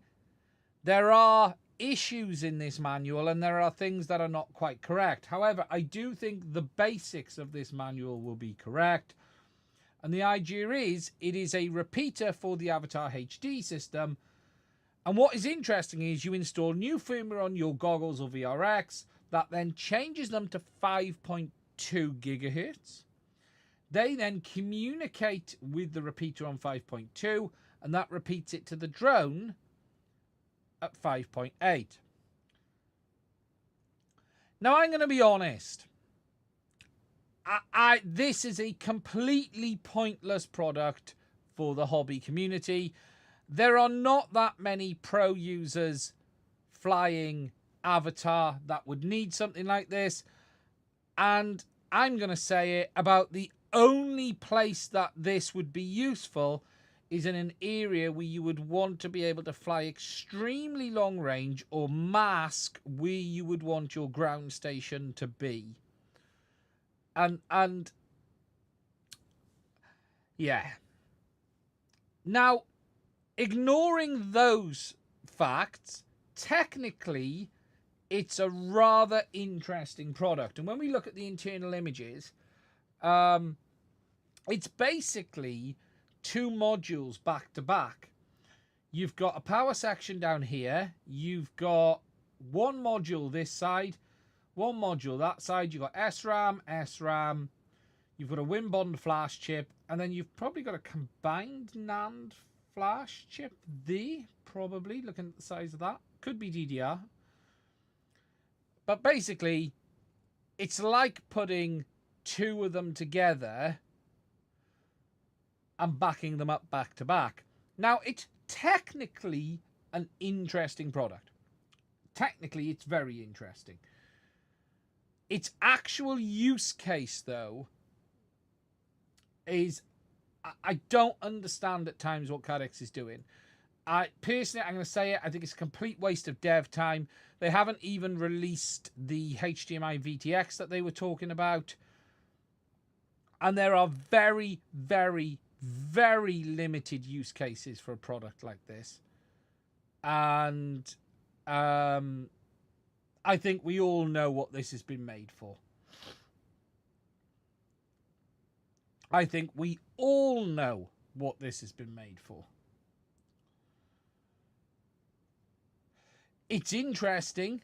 there are issues in this manual and there are things that are not quite correct. However, I do think the basics of this manual will be correct. And the idea is, it is a repeater for the Avatar HD system. And what is interesting is you install new firmware on your goggles or VRX that then changes them to 5.2 gigahertz. They then communicate with the repeater on 5.2, and that repeats it to the drone at 5.8. Now, I'm going to be honest. This is a completely pointless product for the hobby community. There are not that many pro users flying Avatar that would need something like this. And I'm going to say it, about the only place that this would be useful is in an area where you would want to be able to fly extremely long range or mask where you would want your ground station to be. And yeah. Now, ignoring those facts, technically, it's a rather interesting product. And when we look at the internal images, it's basically two modules back to back. You've got a power section down here. You've got one module this side, one module that side. You've got SRAM. You've got a WinBond flash chip, and then you've probably got a combined NAND flash chip there, probably, looking at the size of that. Could be DDR. But basically, it's like putting two of them together and backing them up back to back. Now, it's technically an interesting product. Technically, it's very interesting. Its actual use case, though, is I don't understand at times what Cadex is doing. I'm going to say it, I think it's a complete waste of dev time. They haven't even released the HDMI VTX that they were talking about. And there are very, very, very limited use cases for a product like this. And I think we all know what this has been made for. I think we all know what this has been made for. It's interesting.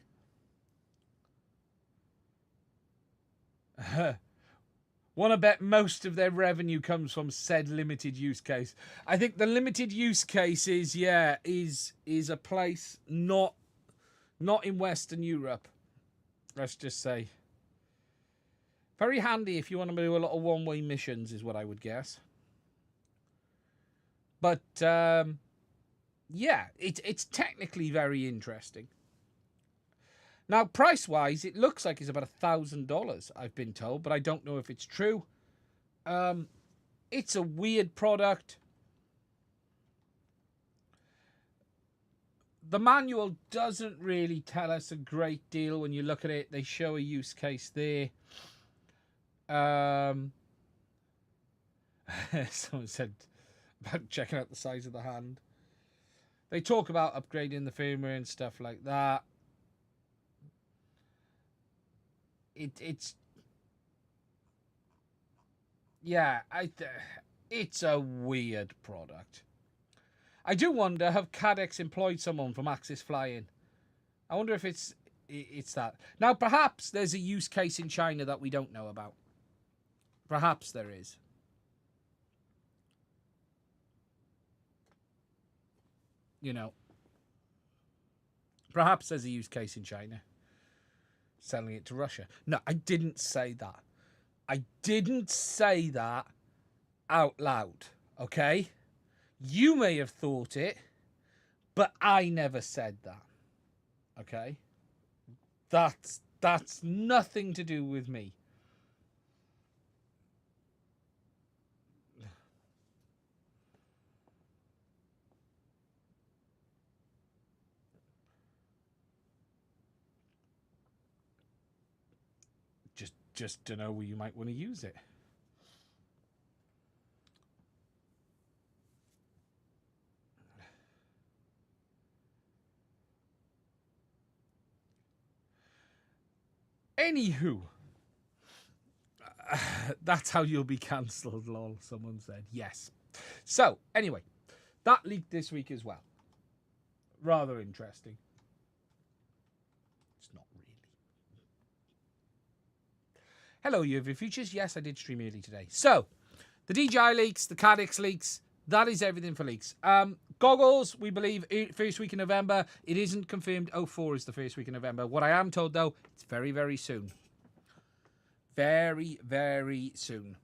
Want to bet most of their revenue comes from said limited use case. I think the limited use case is a place not in Western Europe. Let's just say. Very handy if you want to do a lot of one-way missions, is what I would guess. But yeah, it's technically very interesting. Now, price-wise, it looks like it's about $1,000, I've been told, but I don't know if it's true. It's a weird product. The manual doesn't really tell us a great deal when you look at it. They show a use case there. Someone said about checking out the size of the hand. They talk about upgrading the firmware and stuff like that. It's yeah, it's a weird product. I do wonder, have Cadex employed someone from Axis Flying? I wonder if it's that. Now, perhaps there's a use case in China that we don't know about. Perhaps there is. You know, perhaps there's a use case in China. Selling it to Russia. No, I didn't say that. I didn't say that out loud, okay? You may have thought it, but I never said that, okay? That's nothing to do with me. Just to know where you might want to use it. Anywho, that's how you'll be cancelled, lol, someone said. Yes. So, anyway, that leaked this week as well. Rather interesting. It's not really. Hello, you have your futures. Yes, I did stream early today. So, the DJI leaks, the Cadex leaks, that is everything for leaks. Goggles, we believe, first week in November. It isn't confirmed O4 is the first week in November. What I am told, though, it's very, very soon. Very, very soon.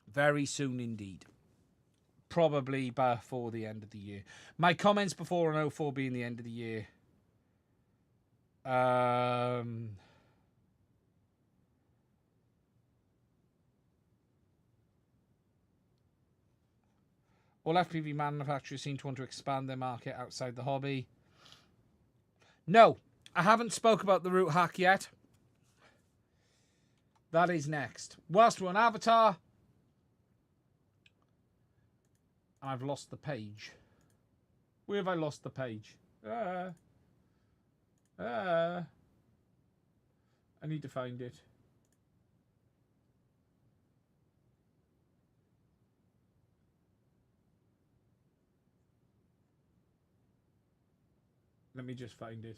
Very soon indeed. Probably before the end of the year. My comments before on O4 being the end of the year. All FPV manufacturers seem to want to expand their market outside the hobby. No, I haven't spoke about the root hack yet. That is next. Whilst we're on Avatar, I've lost the page. Where have I lost the page? I need to find it. Let me just find it.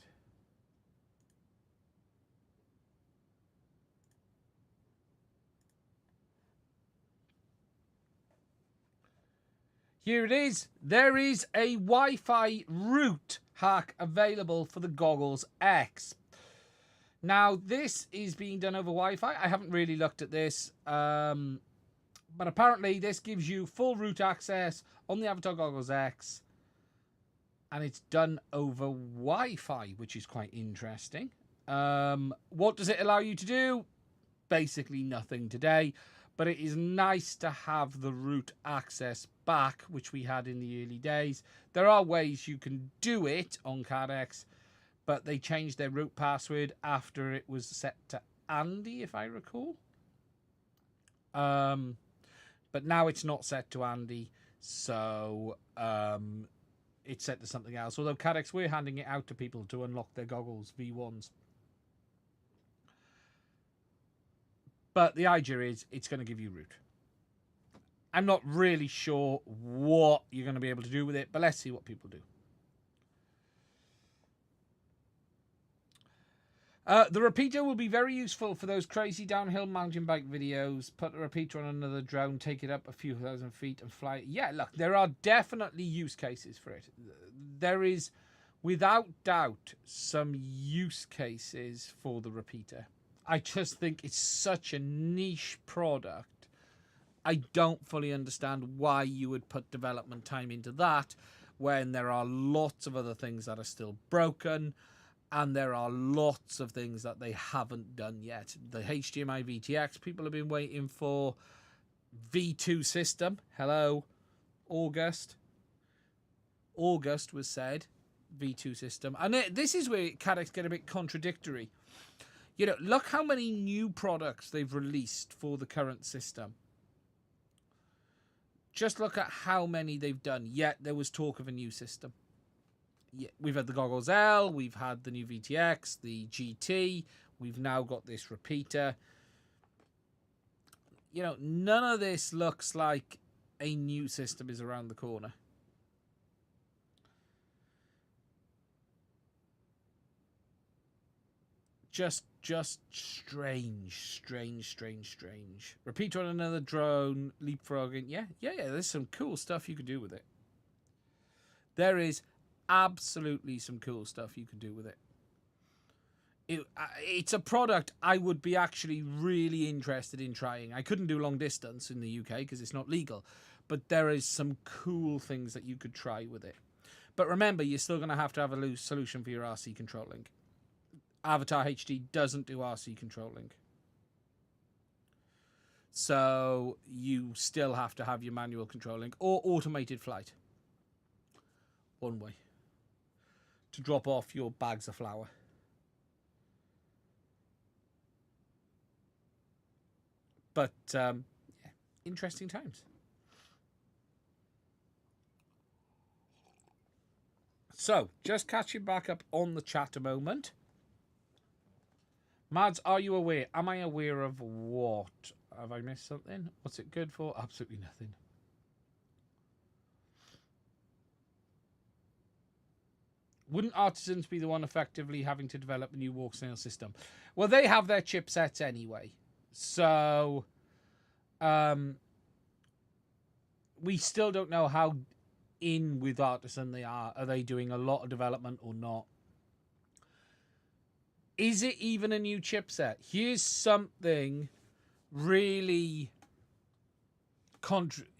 Here it is. There is a Wi-Fi root hack available for the Goggles X. Now, this is being done over Wi-Fi. I haven't really looked at this. But apparently, this gives you full root access on the Avatar Goggles X. And it's done over Wi-Fi, which is quite interesting. What does it allow you to do? Basically nothing today, but it is nice to have the root access back, which we had in the early days. There are ways you can do it on Cadex, but they changed their root password after it was set to Andy, if I recall. But now it's not set to Andy, so it's set to something else. Although Cadex, we're handing it out to people to unlock their goggles V1s. But the idea is it's going to give you root. I'm not really sure what you're going to be able to do with it, but let's see what people do. The repeater will be very useful for those crazy downhill mountain bike videos. Put the repeater on another drone, take it up a few thousand feet and fly it. Yeah, look, there are definitely use cases for it. There is, without doubt, some use cases for the repeater. I just think it's such a niche product. I don't fully understand why you would put development time into that when there are lots of other things that are still broken. And there are lots of things that they haven't done yet. The HDMI VTX people have been waiting for. V2 system. Hello. August was said. V2 system. And this is where Cadex get a bit contradictory. You know, look how many new products they've released for the current system. Just look at how many they've done. Yet there was talk of a new system. Yeah, we've had the Goggles L, we've had the new VTX, the GT, we've now got this repeater. You know, none of this looks like a new system is around the corner. Just strange. Repeater on another drone, leapfrogging. Yeah, there's some cool stuff you could do with it. There is absolutely some cool stuff you can do with it. It's a product I would be actually really interested in trying. I couldn't do long distance in the UK because it's not legal, but there is some cool things that you could try with it. But remember, you're still going to have a loose solution for your RC controlling. Avatar HD doesn't do RC controlling. So you still have to have your manual controlling or automated flight. One way. To drop off your bags of flour. But, yeah, interesting times. So, just catching back up on the chat a moment. Mads, are you aware? Am I aware of what? Have I missed something? What's it good for? Absolutely nothing. Wouldn't artisans be the one effectively having to develop a new Walksnail system? Well, they have their chipsets anyway. So, we still don't know how in with artisan they are. Are they doing a lot of development or not? Is it even a new chipset? Here's something really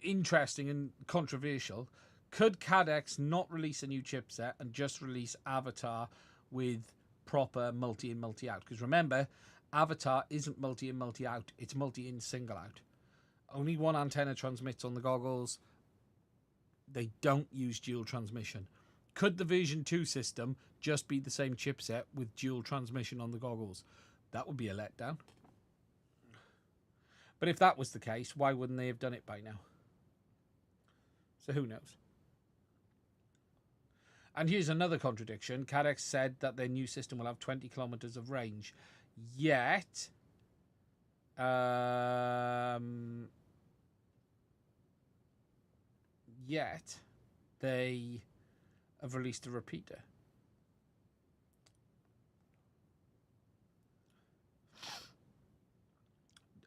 interesting and controversial. Could Cadex not release a new chipset and just release Avatar with proper multi-in, multi-out? Because remember, Avatar isn't multi-in, multi-out. It's multi-in, single-out. Only one antenna transmits on the goggles. They don't use dual transmission. Could the version 2 system just be the same chipset with dual transmission on the goggles? That would be a letdown. But if that was the case, why wouldn't they have done it by now? So who knows? And here's another contradiction. Cadex said that their new system will have 20 kilometers of range. Yet, they have released a repeater.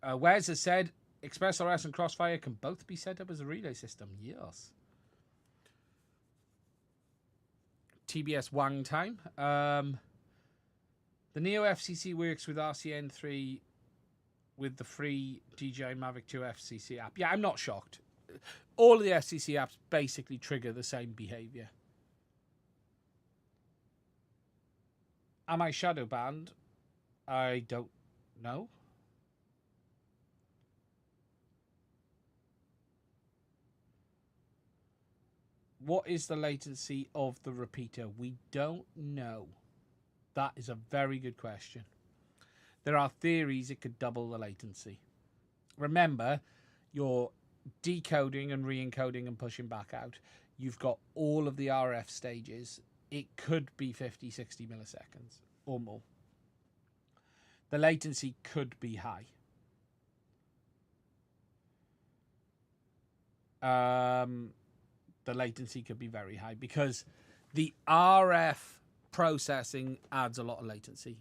Wes has said ExpressRS and Crossfire can both be set up as a relay system. Yes. TBS Wang time. The Neo FCC works with RCN3 with the free DJI Mavic 2 FCC app. Yeah, I'm not shocked. All of the FCC apps basically trigger the same behavior. Am I shadow banned? I don't know. What is the latency of the repeater? We don't know. That is a very good question. There are theories it could double the latency. Remember, you're decoding and re-encoding and pushing back out. You've got all of the RF stages. It could be 50, 60 milliseconds or more. The latency could be high. The latency could be very high because the RF processing adds a lot of latency.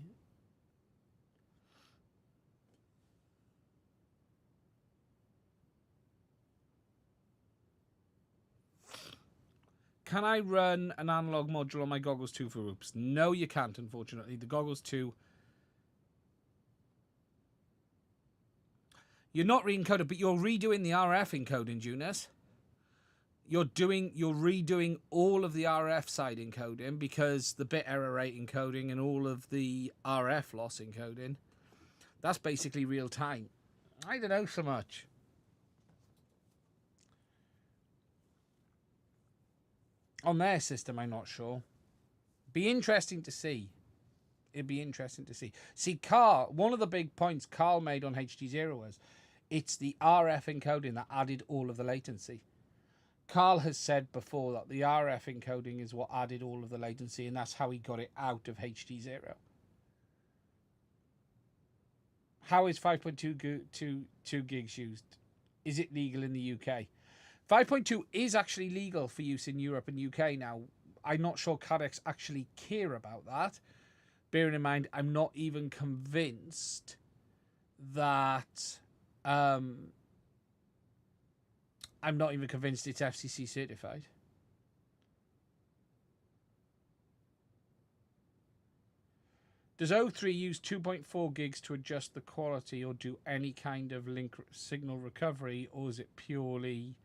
Can I run an analog module on my Goggles 2 for Oops? No, you can't, unfortunately. The Goggles 2... You're not re-encoded, but you're redoing the RF encoding, Junus. You're redoing all of the RF side encoding because the bit error rate encoding and all of the RF loss encoding. That's basically real time. I don't know so much. On their system, I'm not sure. Be interesting to see. It'd be interesting to see. See, Carl, one of the big points Carl made on HD0 was it's the RF encoding that added all of the latency. Carl has said before that the RF encoding is what added all of the latency, and that's how he got it out of HD0. How is 5.2 gigs used? Is it legal in the UK? 5.2 is actually legal for use in Europe and UK now. I'm not sure Cadex actually care about that. Bearing in mind, I'm not even convinced that... I'm not even convinced it's FCC certified. Does O3 use 2.4 gigs to adjust the quality or do any kind of link signal recovery, or is it purely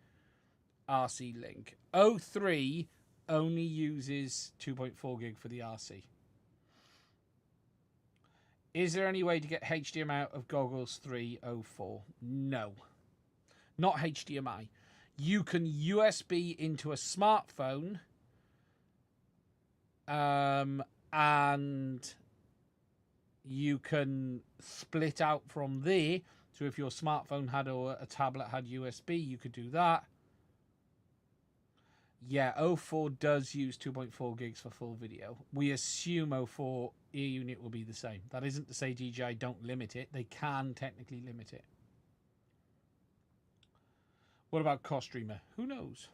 RC link? O3 only uses 2.4 gig for the RC. Is there any way to get HDMI out of Goggles 3 O4? No. Not HDMI. You can USB into a smartphone and you can split out from there. So if your smartphone had or a tablet had USB, you could do that. Yeah, O4 does use 2.4 gigs for full video. We assume O4 ear unit will be the same. That isn't to say DJI don't limit it. They can technically limit it. What about CoStreamer? Who knows?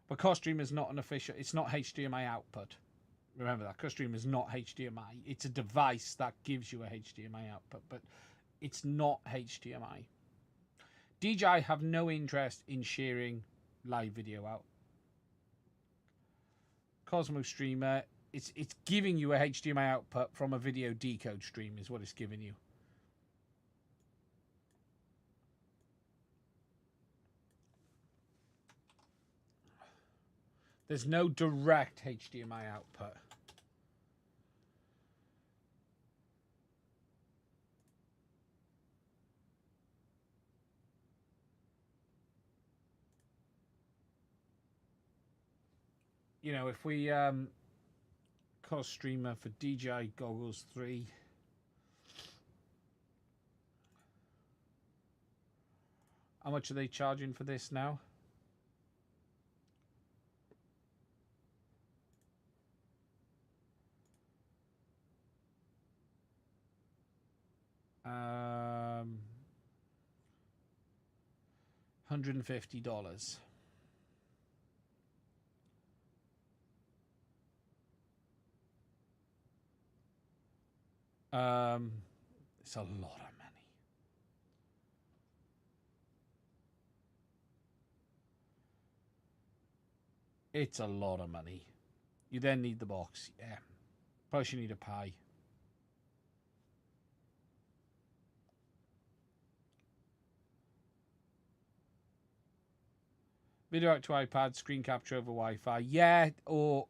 But CoStreamer is not an official... It's not HDMI output. Remember that. CoStreamer is not HDMI. It's a device that gives you a HDMI output, but it's not HDMI. DJI have no interest in sharing live video out. Cosmo Streamer, it's giving you a HDMI output from a video decode stream is what it's giving you. There's no direct HDMI output. You know, if we cost streamer for DJI Goggles 3, how much are they charging for this now? $150. It's a lot of money. It's a lot of money. You then need the box. Yeah. Plus you need a Pi. Video out to iPad, screen capture over Wi-Fi. Yeah, or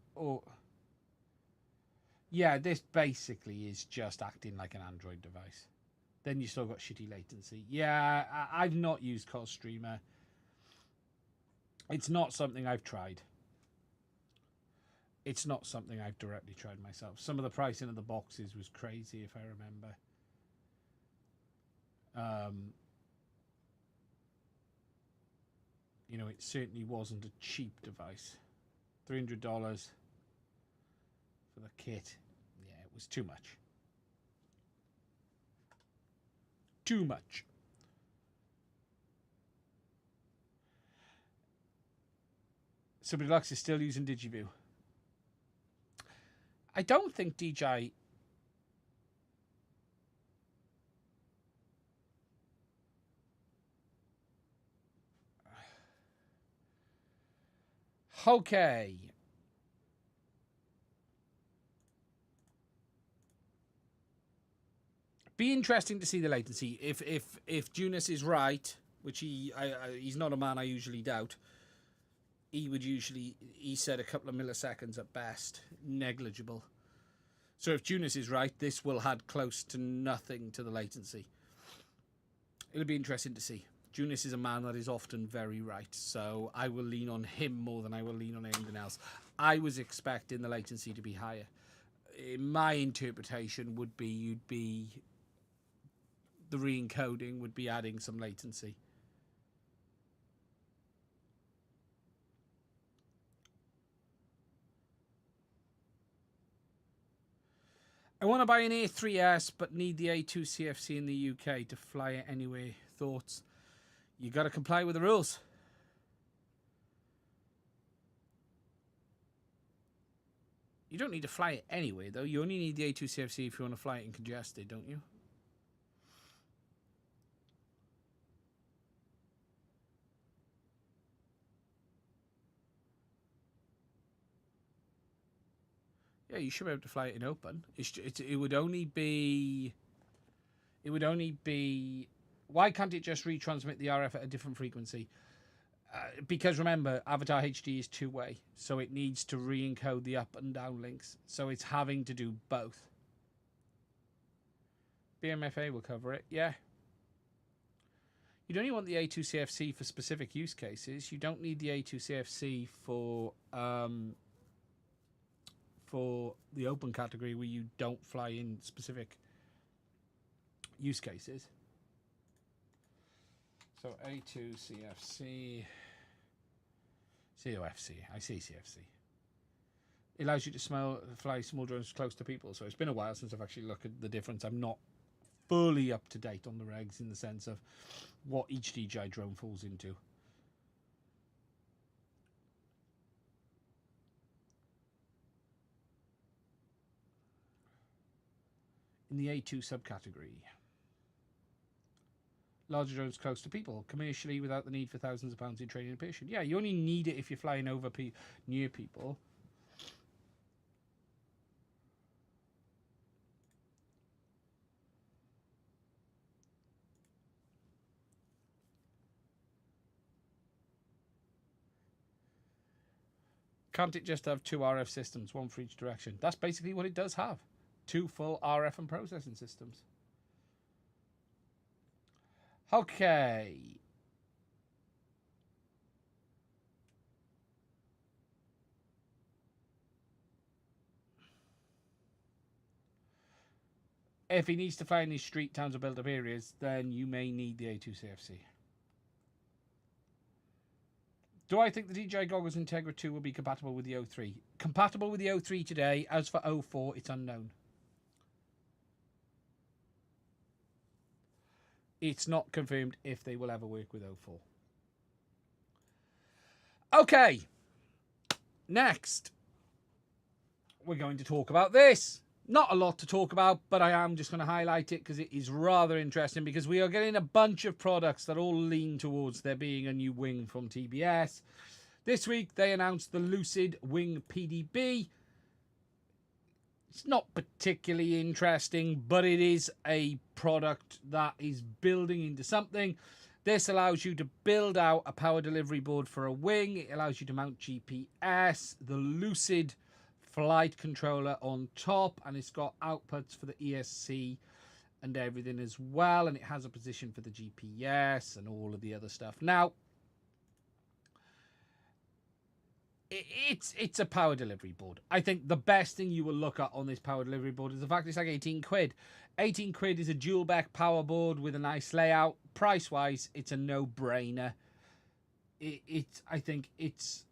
Yeah, this basically is just acting like an Android device. Then you still got shitty latency. Yeah, I've not used CosStreamer. It's not something I've tried. It's not something I've directly tried myself. Some of the pricing of the boxes was crazy, if I remember. You know, it certainly wasn't a cheap device. $300 for the kit. Yeah, it was too much. Too much. Super Deluxe is still using DigiView. I don't think DJI... Okay. Be interesting to see the latency. If Junus is right, which he's not a man I usually doubt, he said a couple of milliseconds at best, negligible. So if Junus is right, this will add close to nothing to the latency. It'll be interesting to see. Junus is a man that is often very right, so I will lean on him more than I will lean on anything else. I was expecting the latency to be higher. My interpretation would be the re-encoding would be adding some latency. I want to buy an A3S, but need the A2 CFC in the UK to fly it anyway. Thoughts? You got to comply with the rules. You don't need to fly it anyway, though. You only need the A2 CFC if you want to fly it in congested, don't you? Yeah, you should be able to fly it in open. It would only be... It would only be... Why can't it just retransmit the RF at a different frequency? Because remember, Avatar HD is two-way, so it needs to re-encode the up and down links. So it's having to do both. BMFA will cover it, yeah. You'd only want the A2 CFC for specific use cases. You don't need the A2 CFC for the open category where you don't fly in specific use cases. So A2 CFC, COFC, I see CFC. It allows you to fly small drones close to people. So it's been a while since I've actually looked at the difference. I'm not fully up to date on the regs in the sense of what each DJI drone falls into. In the A2 subcategory. Larger drones close to people, commercially without the need for thousands of pounds in training and patient. Yeah, you only need it if you're flying over near people. Can't it just have two RF systems, one for each direction? That's basically what it does have. Two full RF and processing systems. Okay. If he needs to fly in these street towns or built-up areas, then you may need the A2 CFC. Do I think the DJI Goggles Integra 2 will be compatible with the O3? Compatible with the O3 today. As for O4, it's unknown. It's not confirmed if they will ever work with O4. Okay. Next, we're going to talk about this. Not a lot to talk about, but I am just going to highlight it because it is rather interesting, because we are getting a bunch of products that all lean towards there being a new wing from TBS. This week, they announced the Lucid Wing PDB. It's not particularly interesting, but it is a product that is building into something. This allows you to build out a power delivery board for a wing. It allows you to mount GPS. The Lucid flight controller on top, and it's got outputs for the ESC and everything as well, and it has a position for the GPS and all of the other stuff. Now, it's a power delivery board. I think the best thing you will look at on this power delivery board is the fact it's like 18 quid. 18 quid is a dual back power board with a nice layout. Price wise, it's a no-brainer. I think it's,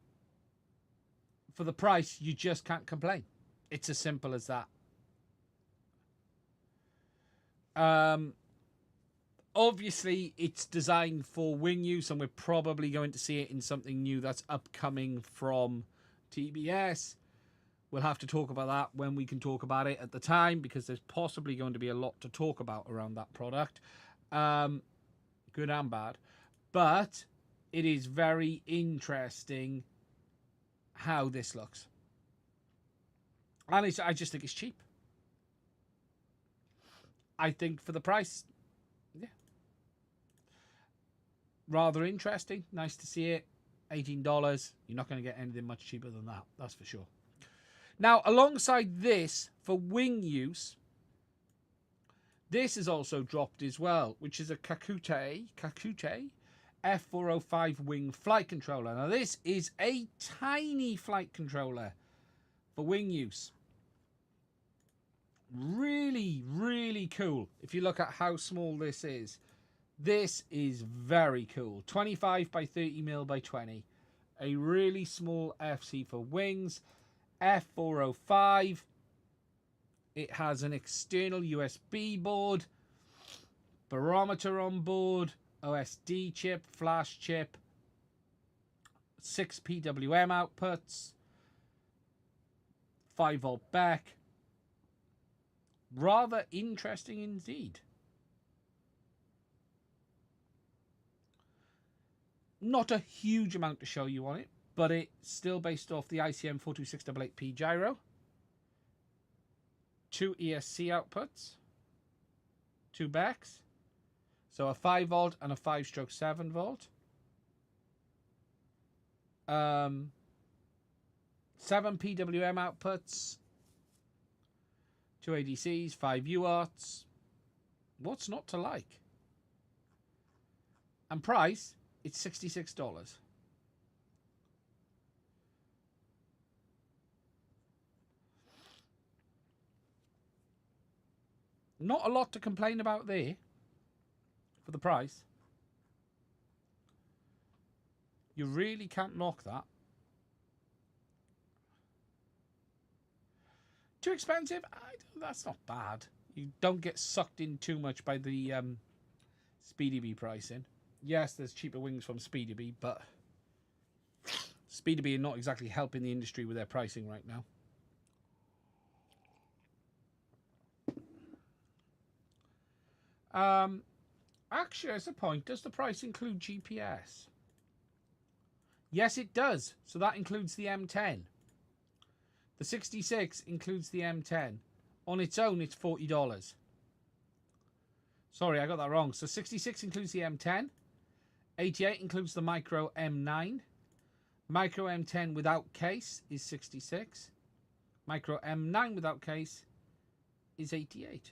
for the price, you just can't complain. It's as simple as that. Obviously, it's designed for wing use, and we're probably going to see it in something new that's upcoming from TBS. We'll have to talk about that when we can talk about it at the time, because there's possibly going to be a lot to talk about around that product. Good and bad. But it is very interesting how this looks. And I just think it's cheap. I think for the price, yeah. Rather interesting. Nice to see it. $18. You're not going to get anything much cheaper than that. That's for sure. Now, alongside this, for wing use, this is also dropped as well, which is a Kakute F405 wing flight controller. Now, this is a tiny flight controller for wing use. Really, really cool. If you look at how small this is very cool. 25 by 30 mil by 20. A really small FC for wings. F405. It has an external USB board, barometer on board, OSD chip, flash chip, 6 PWM outputs, 5-volt back. Rather interesting indeed. Not a huge amount to show you on it, but it's still based off the ICM 42688P gyro. 2 ESC outputs, 2 backs, so a 5-volt and a 5/7 volt. 7 PWM outputs, 2 ADCs, 5 UARTs. What's not to like? And price, it's $66. Not a lot to complain about there for the price. You really can't knock that. Too expensive? That's not bad. You don't get sucked in too much by the PDB pricing. Yes, there's cheaper wings from PDB, but PDB are not exactly helping the industry with their pricing right now. Actually, as a point, does the price include GPS? Yes, it does. So that includes the M10. The 66 includes the M10. On its own, it's $40. Sorry, I got that wrong. So 66 includes the M10. 88 includes the Micro M9. Micro M10 without case is 66. Micro M9 without case is 88.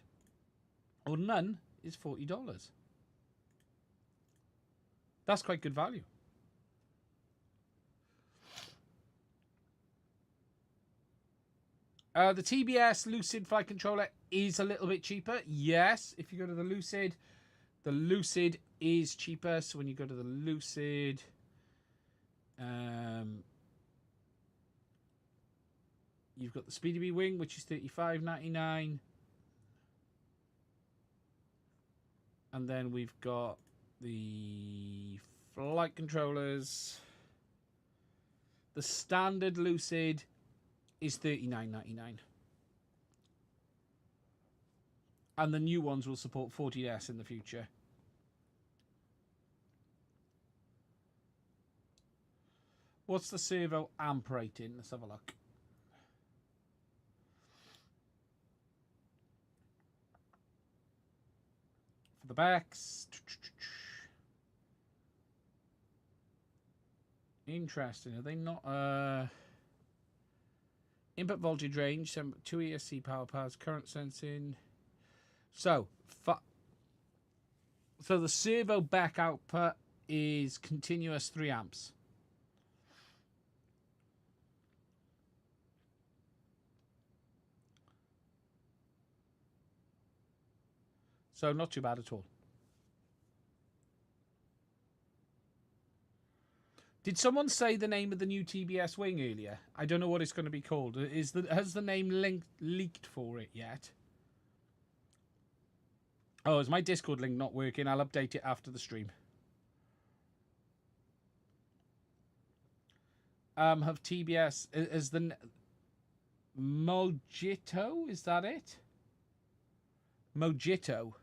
Or none is $40. That's quite good value. The TBS Lucid flight controller is a little bit cheaper. Yes, if you go to the Lucid is cheaper. So when you go to the Lucid, you've got the PDB wing, which is $35.99. And then we've got the flight controllers. The standard Lucid is $39.99. And the new ones will support 40S in the future. What's the servo amp rating? Let's have a look. For the backs. Interesting. Are they not... Input voltage range, 2 ESC power pads, current sensing. So the servo back output is continuous 3 amps. So not too bad at all. Did someone say the name of the new TBS wing earlier? I don't know what it's going to be called. Has the name leaked for it yet? Oh, is my Discord link not working? I'll update it after the stream. Have TBS as the Mojito? Is that it? Mojito.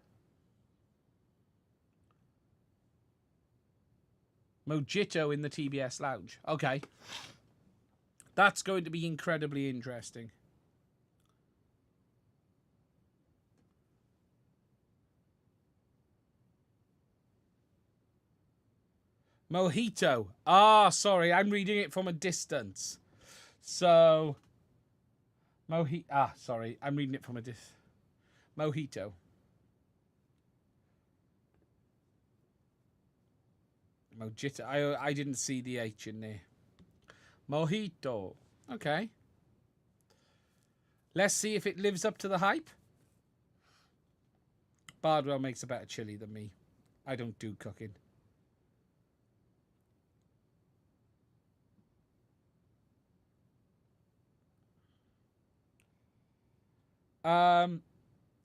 Mojito in the TBS lounge. Okay. That's going to be incredibly interesting. Mojito. Ah, sorry. I'm reading it from a distance. So... sorry. I'm reading it from a Mojito. Mojito. I didn't see the H in there. Mojito. Okay. Let's see if it lives up to the hype. Bardwell makes a better chili than me. I don't do cooking.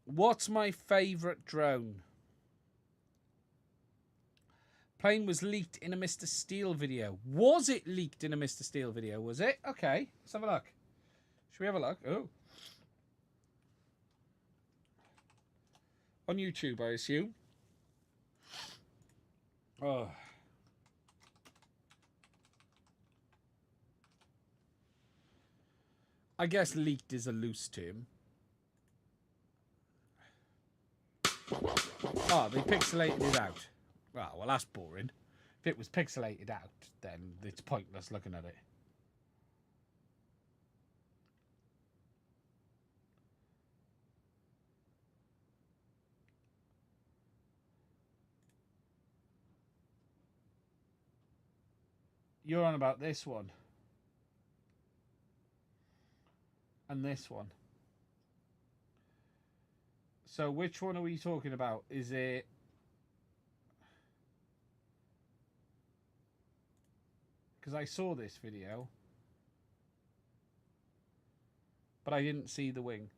What's my favourite drone? Plane was leaked in a Mr. Steele video. Was it leaked in a Mr. Steele video? Was it? Okay, let's have a look. Should we have a look? Oh. On YouTube, I assume. Oh. I guess leaked is a loose term. Oh, they pixelated it out. Oh, well, that's boring. If it was pixelated out, then it's pointless looking at it. You're on about this one. And this one. So which one are we talking about? Is it... Because I saw this video. But I didn't see the wing.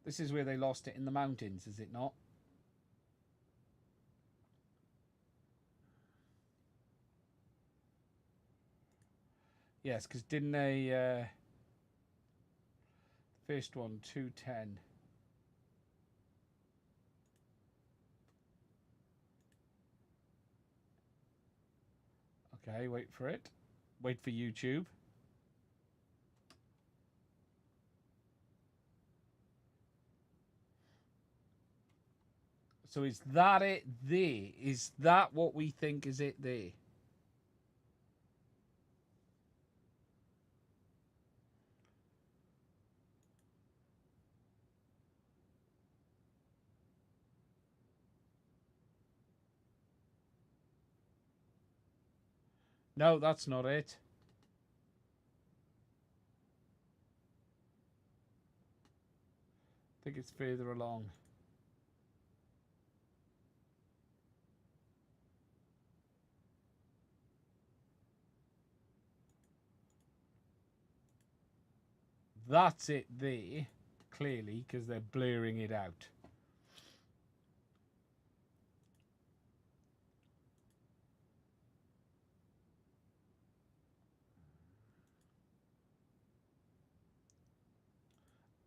This is where they lost it in the mountains, is it not? Yes, because didn't they... first one, 210. Okay, wait for it. Wait for YouTube. So is that it there? Is that what we think is it there? No, that's not it. I think it's further along. That's it there, clearly, because they're blurring it out.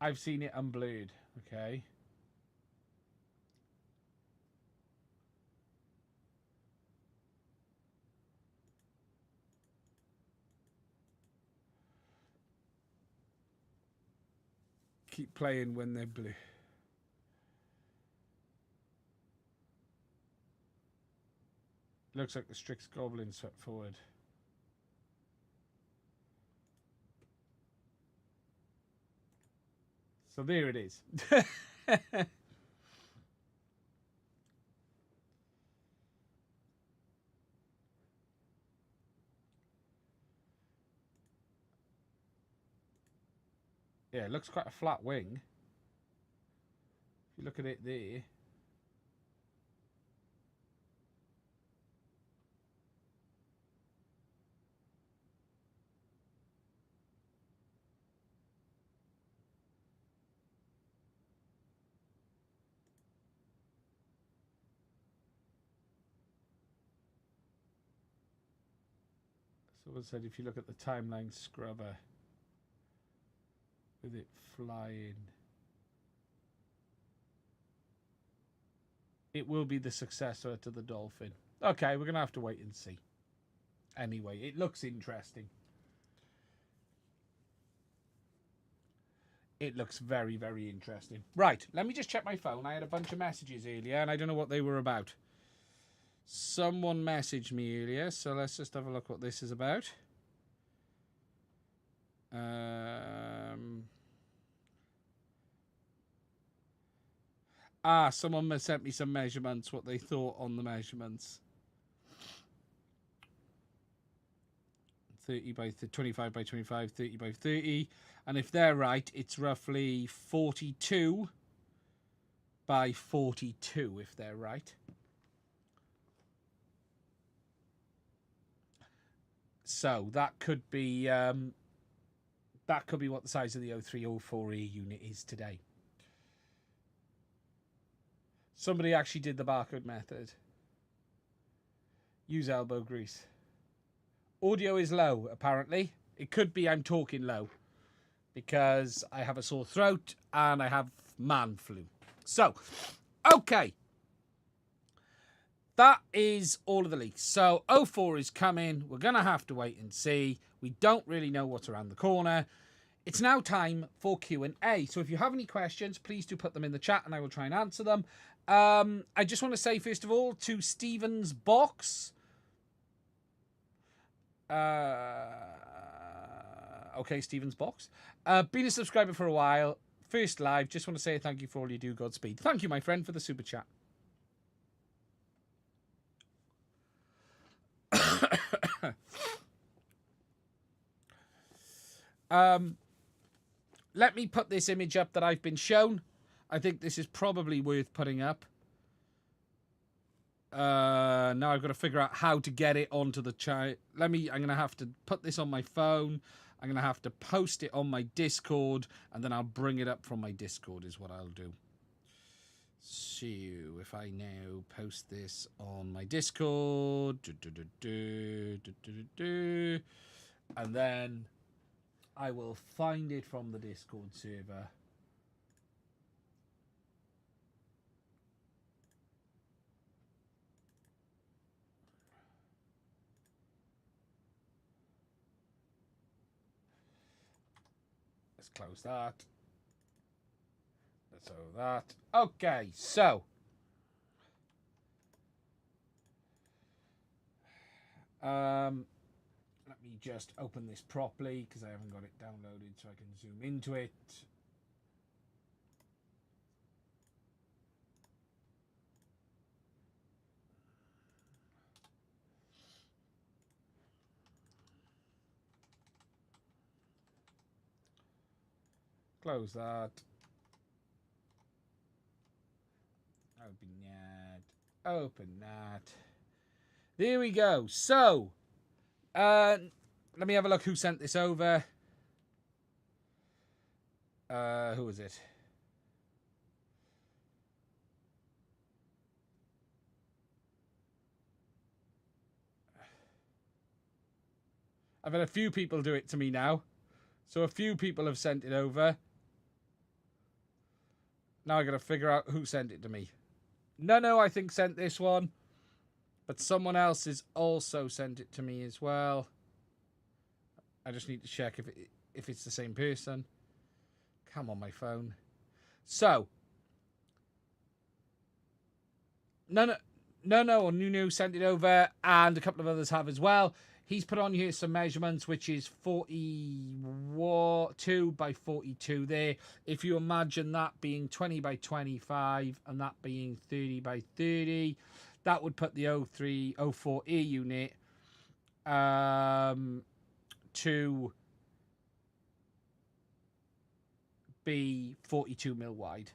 I've seen it unblurred, okay. Keep playing when they're blue. Looks like the Strix Goblin swept forward. So there it is. Yeah, it looks quite a flat wing. If you look at it there. Someone said if you look at the timeline scrubber with it flying, it will be the successor to the Dolphin. Okay, we're going to have to wait and see. Anyway, it looks interesting. It looks very, very interesting. Right, let me just check my phone. I had a bunch of messages earlier, and I don't know what they were about. Someone messaged me earlier, so let's just have a look what this is about. Someone sent me some measurements, what they thought on the measurements. 30 by 25 by 25, 30 by 30. And if they're right, it's roughly 42 by 42, if they're right. So that could be what the size of the O3 O4E unit is today. Somebody actually did the barcode method. Use elbow grease. Audio is low, apparently. It could be I'm talking low because I have a sore throat and I have man flu. So, okay. That is all of the leaks. So, O4 is coming. We're going to have to wait and see. We don't really know what's around the corner. It's now time for Q&A. So, if you have any questions, please do put them in the chat and I will try and answer them. I just want to say, first of all, to Stephen's Box. Okay, Stephen's Box. Been a subscriber for a while. First live. Just want to say thank you for all you do. Godspeed. Thank you, my friend, for the super chat. Let me put this image up that I've been shown. I think this is probably worth putting up. Now I've got to figure out how to get it onto the chat. I'm going to have to put this on my phone. I'm going to have to post it on my Discord, and then I'll bring it up from my Discord is what I'll do. So if I now post this on my Discord, and then I will find it from the Discord server. Let's close that. So that. Okay, so let me just open this properly because I haven't got it downloaded so I can zoom into it. Close that. Open that. Open that. There we go. So, let me have a look who sent this over. Who was it? I've had a few people do it to me now. So a few people have sent it over. Now I got to figure out who sent it to me. No, I think sent this one. But someone else has also sent it to me as well. I just need to check if it's the same person. Come on, my phone. So. No. Nuno sent it over, and a couple of others have as well. He's put on here some measurements, which is 42 by 42 there. If you imagine that being 20 by 25 and that being 30 by 30, that would put the O4 ear unit to be 42 mil wide.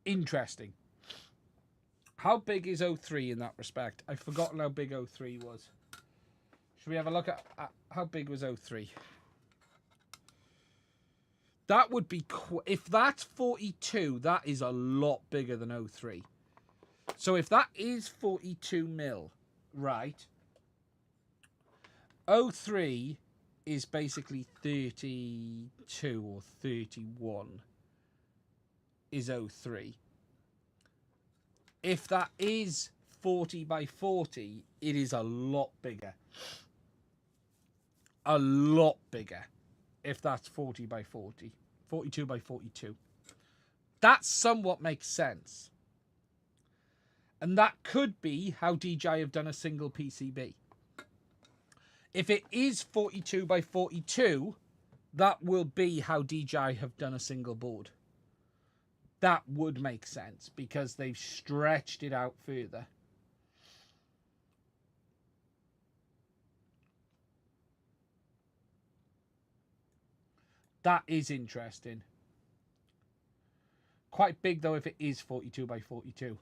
Interesting. How big is O3 in that respect? I've forgotten how big O3 was. Should we have a look at how big was O3? That would be... If that's 42, that is a lot bigger than O3. So if that is 42 mil, right, O3 is basically 32 or 31 is O3. If that is 40 by 40, it is a lot bigger. A lot bigger if that's 40 by 40. 42 by 42. That somewhat makes sense. And that could be how DJI have done a single PCB. If it is 42 by 42, that will be how DJI have done a single board. That would make sense because they've stretched it out further. That is interesting. Quite big though if it is 42 by 42.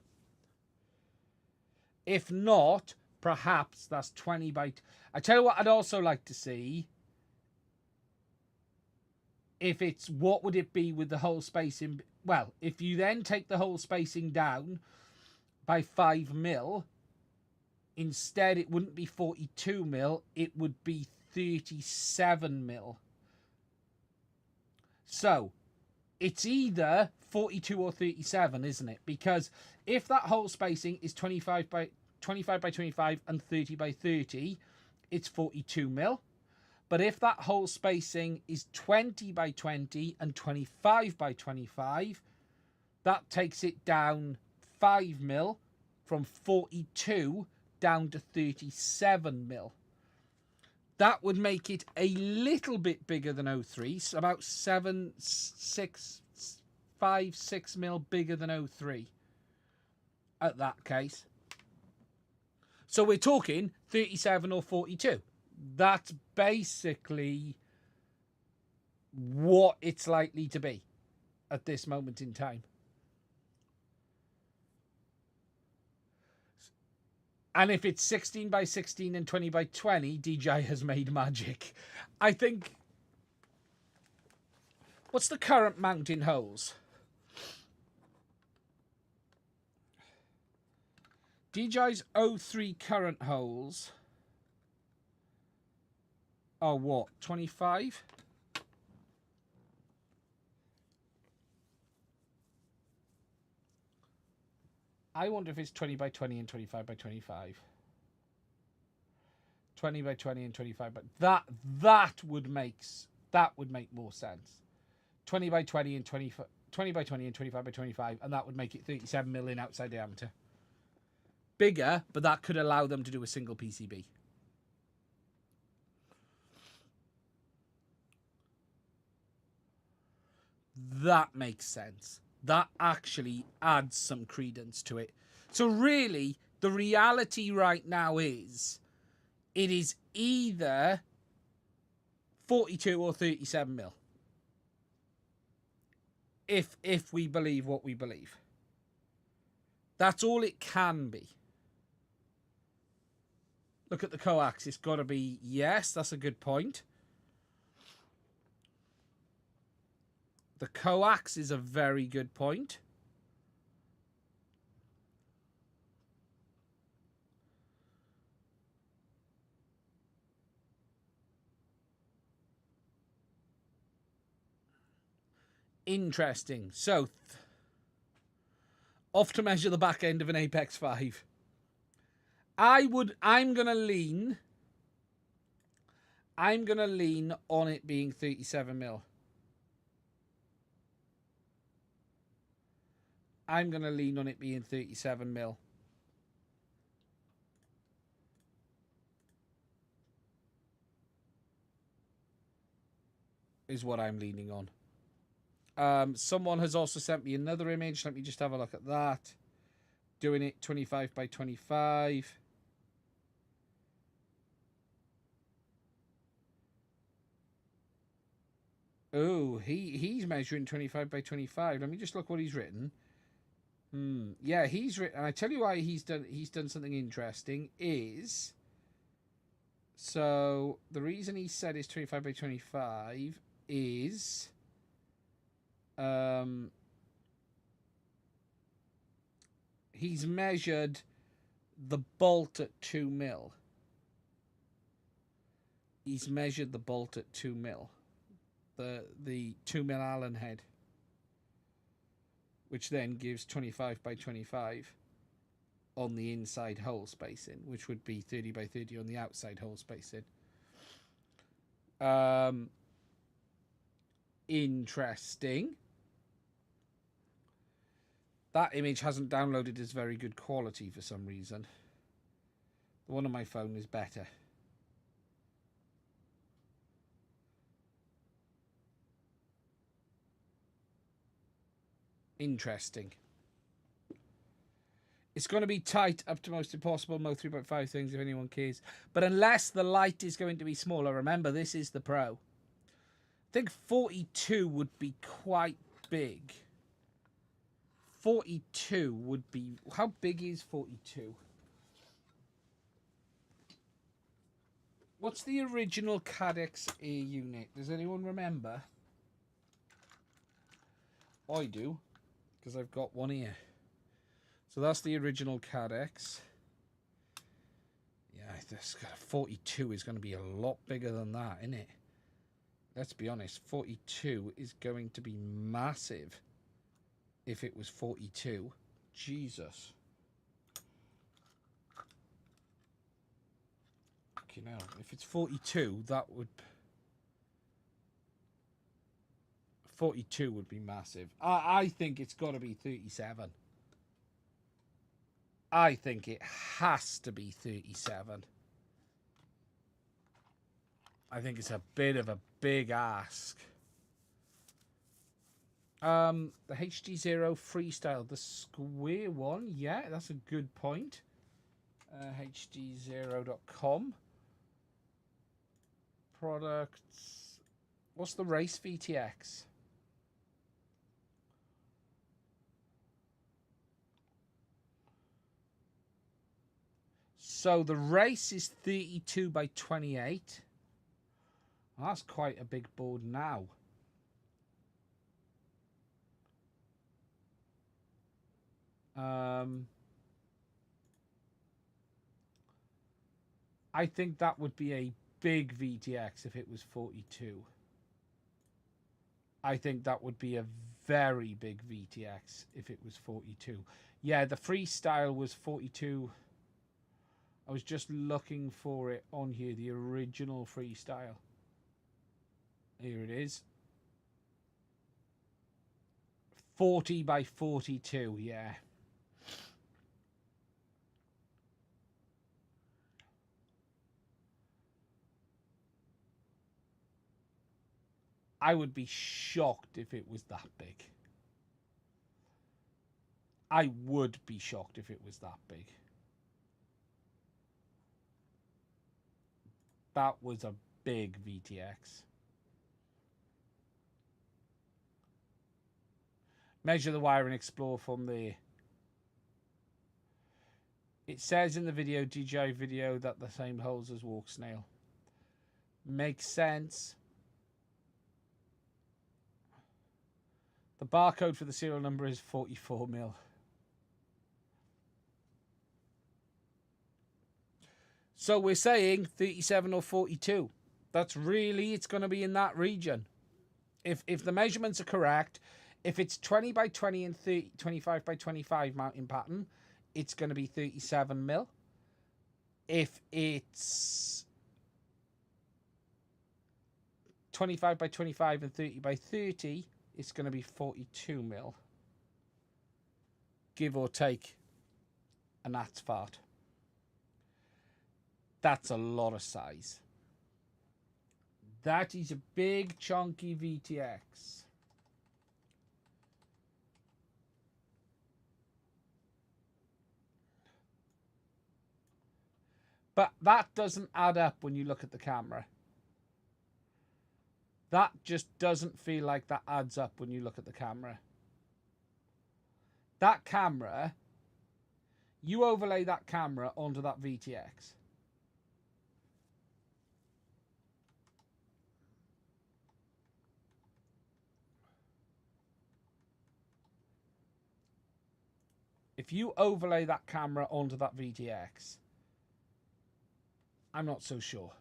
If not, perhaps that's 20 by... I tell you what I'd also like to see. If it's... What would it be with the whole spacing... Well, if you then take the whole spacing down by 5 mil, instead it wouldn't be 42 mil, it would be 37 mil. So, it's either 42 or 37, isn't it? Because if that whole spacing is 25 by 25 and 30 by 30, it's 42 mil. But if that whole spacing is 20 by 20 and 25 by 25, that takes it down 5 mil from 42 down to 37 mil. That would make it a little bit bigger than O3, so about 5, 6 mil bigger than O3 at that case. So we're talking 37 or 42. That's basically what it's likely to be at this moment in time. And if it's 16 by 16 and 20 by 20, DJI has made magic. I think... What's the current mount in holes? DJI's O3 current holes are what? 25? I wonder if it's 20 by 20 and 25 by 25. 20 by 20 and 25, but that would make more sense. 20 by 20 and 25, 20 by 20 and 25 by 25, and that would make it 37 mil in outside diameter. Bigger, but that could allow them to do a single PCB. That makes sense. That actually adds some credence to it. So really, the reality right now is it is either 42 or 37 mil. If we believe what we believe. That's all it can be. Look at the coax. It's got to be... Yes, that's a good point. The coax is a very good point. Interesting. So, off to measure the back end of an Apex 5. I'm going to lean on it being 37 mil. I'm going to lean on it being 37 mil. Is what I'm leaning on. Someone has also sent me another image. Let me just have a look at that. Doing it 25 by 25. Oh, he's measuring 25 by 25. Let me just look what he's written. Yeah, he's written. And I tell you why he's done something interesting is. So the reason he said it's 25 by 25 is he's measured the bolt at 2 mil. He's measured the bolt at 2 mil. The 2 mil Allen head, which then gives 25 by 25 on the inside hole spacing, which would be 30 by 30 on the outside hole spacing. Interesting. That image hasn't downloaded as very good quality for some reason. The one on my phone is better. Interesting. It's going to be tight up to most impossible Mo 3.5 things if anyone cares. But unless the light is going to be smaller, remember this is the Pro. I think 42 would be quite big. 42 would be... How big is 42? What's the original Cadex Air unit? Does anyone remember? I do, because I've got one here. So that's the original Cadex. Yeah, this 42 is going to be a lot bigger than that, isn't it? Let's be honest, 42 is going to be massive if it was 42. Jesus. You know, if it's 42, that would... 42 would be massive. I think it's got to be 37. I think it has to be 37. I think it's a bit of a big ask. The HD0 Freestyle, the square one. Yeah, that's a good point. HD0.com. Products. What's the race VTX? So the race is 32 by 28. Well, that's quite a big board now. I think that would be a big VTX if it was 42. I think that would be a very big VTX if it was 42. Yeah, the Freestyle was 42. I was just looking for it on here, the original Freestyle. Here it is. 40 by 42, yeah. I would be shocked if it was that big. I would be shocked if it was that big. That was a big VTX. Measure the wire and explore from there. It says in the video, DJI video, that the same holes as Walksnail. Makes sense. The barcode for the serial number is 44 mil. So we're saying 37 or 42. That's really, it's going to be in that region. If the measurements are correct, if it's 20 by 20 and 25 by 25 mounting pattern, it's going to be 37 mil. If it's 25 by 25 and 30 by 30, it's going to be 42 mil. give or take a gnat's fart. That's a lot of size. That is a big chunky VTX. But that doesn't add up when you look at the camera. That just doesn't feel like that adds up when you look at the camera. That camera, you overlay that camera onto that VTX. If you overlay that camera onto that VTX, I'm not so sure.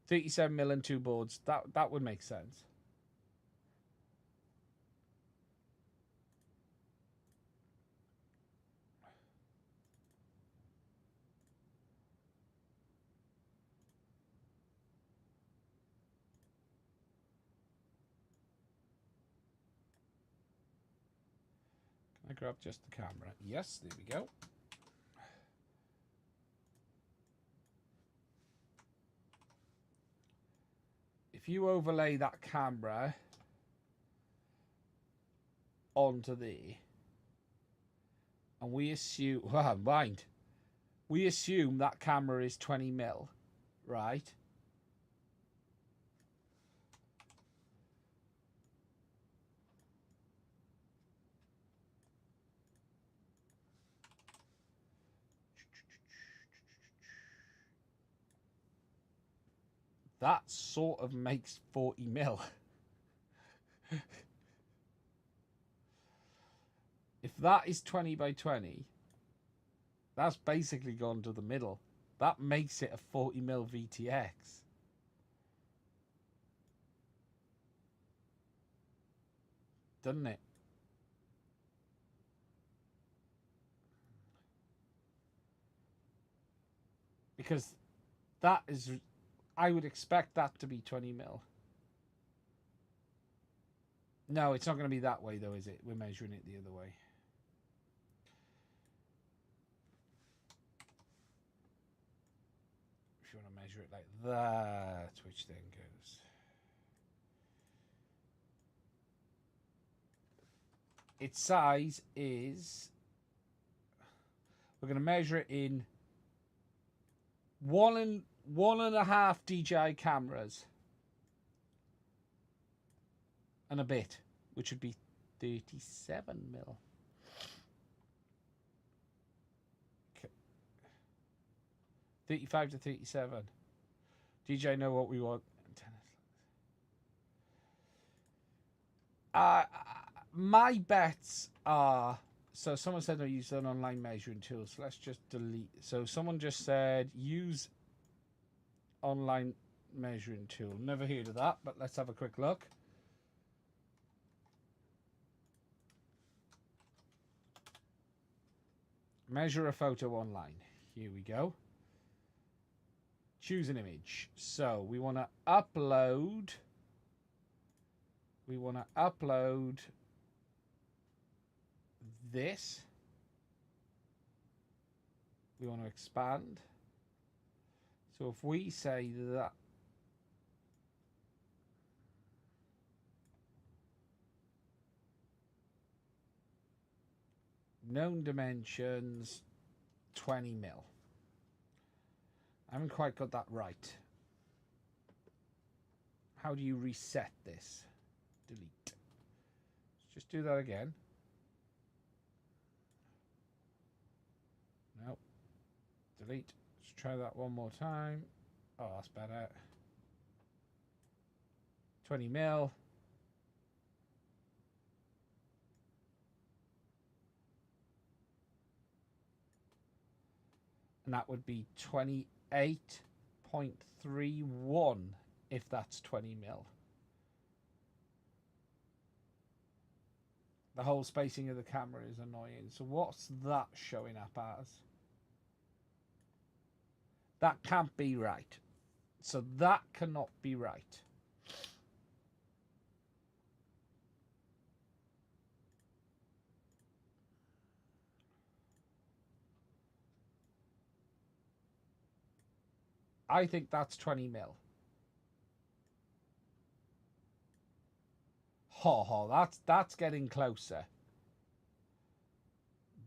$37mm and 2 boards. That would make sense. Can I grab just the camera? Yes, there we go. If you overlay that camera onto there, and we assume, well, mind, we assume that camera is 20mm, right? That sort of makes 40mm. If that is 20 by 20, that's basically gone to the middle. That makes it a 40mm VTX. Doesn't it? Because that is, I would expect that to be 20mm. No, it's not going to be that way though, is it? We're measuring it the other way. If you want to measure it like that, which then goes. Its size is, we're going to measure it in 1.5 DJI cameras and a bit, which would be 37mm. Okay. 35 to 37. DJI know what we want. My bets are, so someone said I use an online measuring tool, so let's just delete. So someone just said use online measuring tool. Never heard of that, but let's have a quick look. Measure a photo online. Here we go. Choose an image. So we want to upload. We want to upload this. We want to expand. So if we say that known dimensions 20mm. I haven't quite got that right. How do you reset this? Delete. Let's just do that again. Nope. Delete. Let's try that one more time. Oh, that's better. 20mm. And that would be 28.31 if that's 20mm. The whole spacing of the camera is annoying. So what's that showing up as? That can't be right. So that cannot be right. I think that's 20 mil. That's getting closer.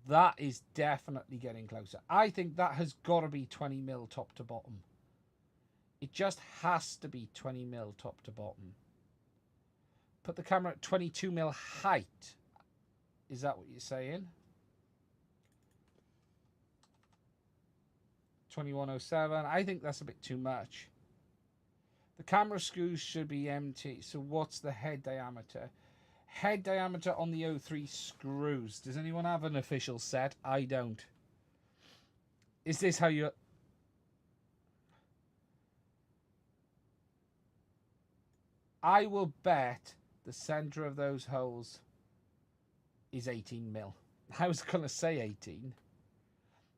That is definitely getting closer. I think that has got to be 20 mil top to bottom. It just has to be 20 mil top to bottom. Put the camera at 22 mil height. Is that what you're saying? 2107. I think that's a bit too much. The camera screws should be empty. So what's the head diameter? Head diameter on the O3 screws. Does anyone have an official set? I don't. Is this how you... I will bet the center of those holes is 18 mil. I was going to say 18.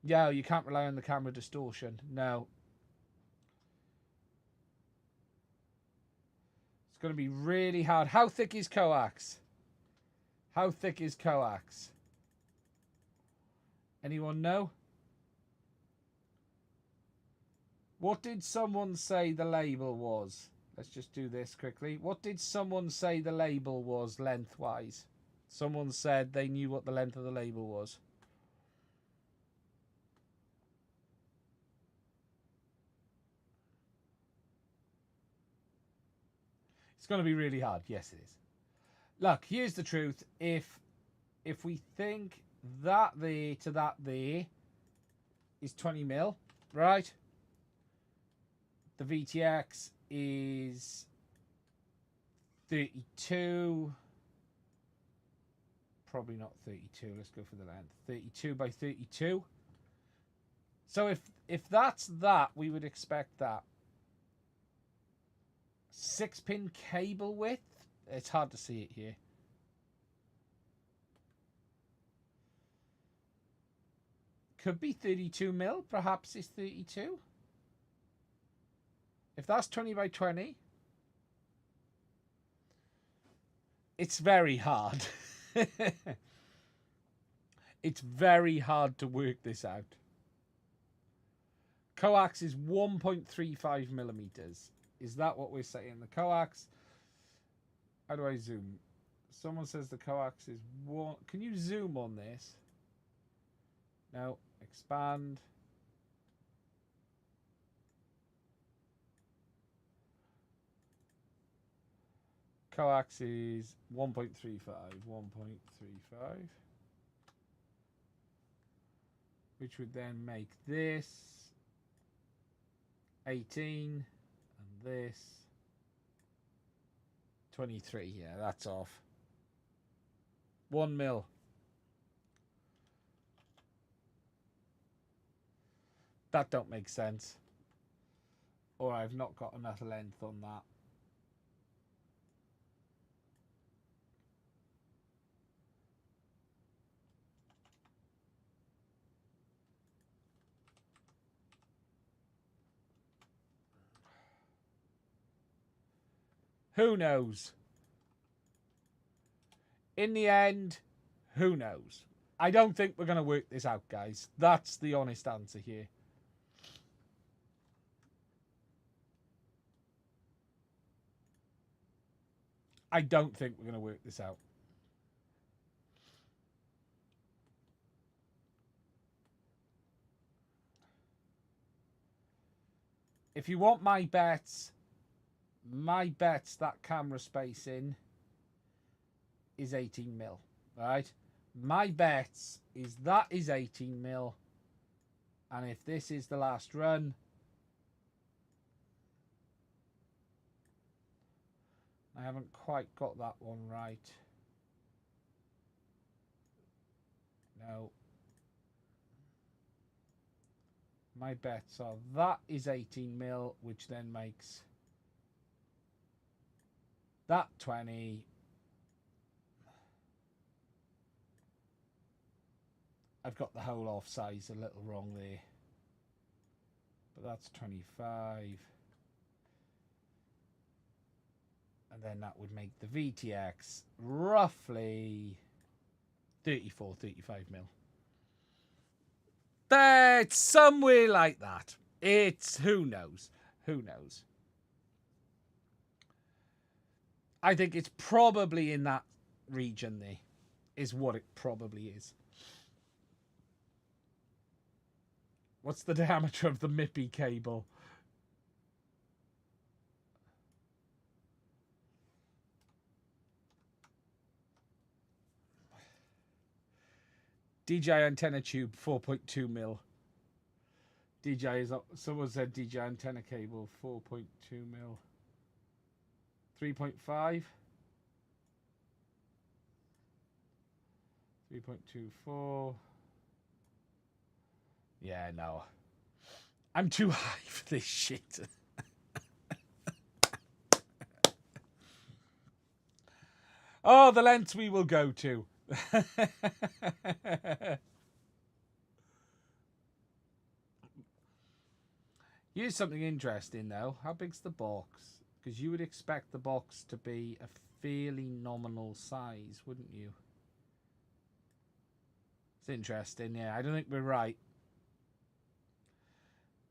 Yeah, you can't rely on the camera distortion. No. It's going to be really hard. How thick is coax? How thick is coax? Anyone know? What did someone say the label was? Let's just do this quickly. What did someone say the label was lengthwise? Someone said they knew what the length of the label was. It's going to be really hard. Yes, it is. Look, here's the truth. If we think that there to that there is 20 mil, right? The VTX is 32. Probably not 32. Let's go for the length. 32 by 32. So if that's that, we would expect that. 6-pin cable width. It's hard to see it here. Could be 32 mil. Perhaps it's 32. If that's 20 by 20, it's very hard. It's very hard to work this out. Coax is 1.35 millimeters. Is that what we're saying? The coax, how do I zoom? Someone says the coax is 1. Can you zoom on this? No, expand. Coax is 1.35. 1.35. Which would then make this 18 and this 23. Yeah, that's off. 1 mil. That don't make sense. Or I've not got enough length on that. Who knows? In the end, who knows? I don't think we're going to work this out, guys. That's the honest answer here. I don't think we're going to work this out. If you want my bets that camera spacing is 18 mil, right? My bets is that is 18 mil, and if this is the last run, I haven't quite got that one right. No. My bets are that is 18 mil, which then makes that 20. I've got the whole off size a little wrong there. But that's 25. And then that would make the VTX roughly 34, 35 mil. That's somewhere like that. It's, who knows? Who knows? I think it's probably in that region there, is what it probably is. What's the diameter of the MIPI cable? DJI antenna tube, 4.2 mil. DJI is up. Someone said DJI antenna cable, 4.2 mil. 3.5. 3.24. Yeah, no. I'm too high for this shit. Oh, the lengths we will go to. Here's something interesting, though. How big's the box? Because you would expect the box to be a fairly nominal size, wouldn't you? It's interesting, yeah. I don't think we're right.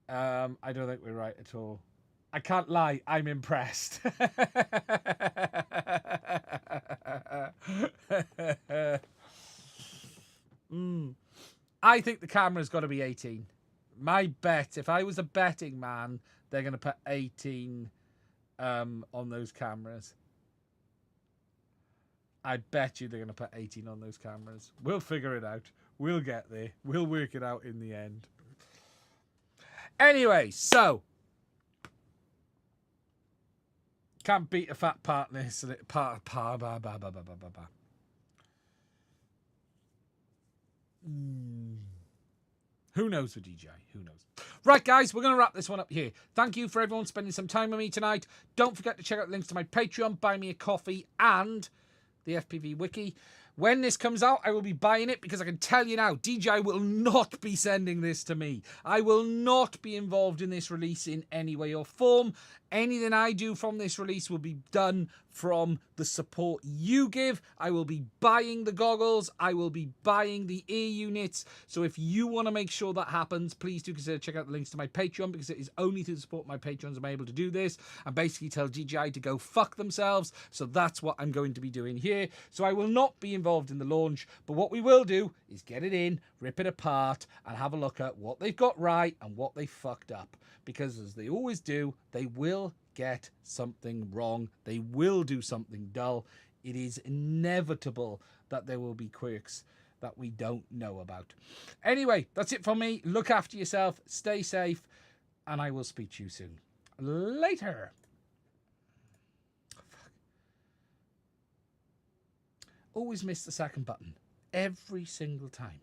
I don't think we're right at all. I can't lie, I'm impressed. I think the camera's got to be 18. My bet, if I was a betting man, they're going to put 18 on those cameras. I bet you they're going to put 18 on those cameras. We'll figure it out. We'll get there. We'll work it out in the end. Anyway, so can't beat a fat partner. Who knows for DJI? Who knows? Right, guys, we're going to wrap this one up here. Thank you for everyone spending some time with me tonight. Don't forget to check out the links to my Patreon, Buy Me a Coffee, and the FPV Wiki. When this comes out, I will be buying it because I can tell you now, DJI will not be sending this to me. I will not be involved in this release in any way or form. Anything I do from this release will be done from the support you give. I will be buying the goggles. I will be buying the ear units. So if you want to make sure that happens, please do consider checking out the links to my Patreon, because it is only through the support of my patrons I'm able to do this and basically tell DJI to go fuck themselves. So that's what I'm going to be doing here. So I will not be involved in the launch, but what we will do is get it in, rip it apart, and have a look at what they've got right and what they fucked up. Because as they always do, they will get something wrong. They will do something dull. It is inevitable that there will be quirks that we don't know about. Anyway, that's it from me. Look after yourself, stay safe, and I will speak to you soon. Later. Always miss the second button. Every single time.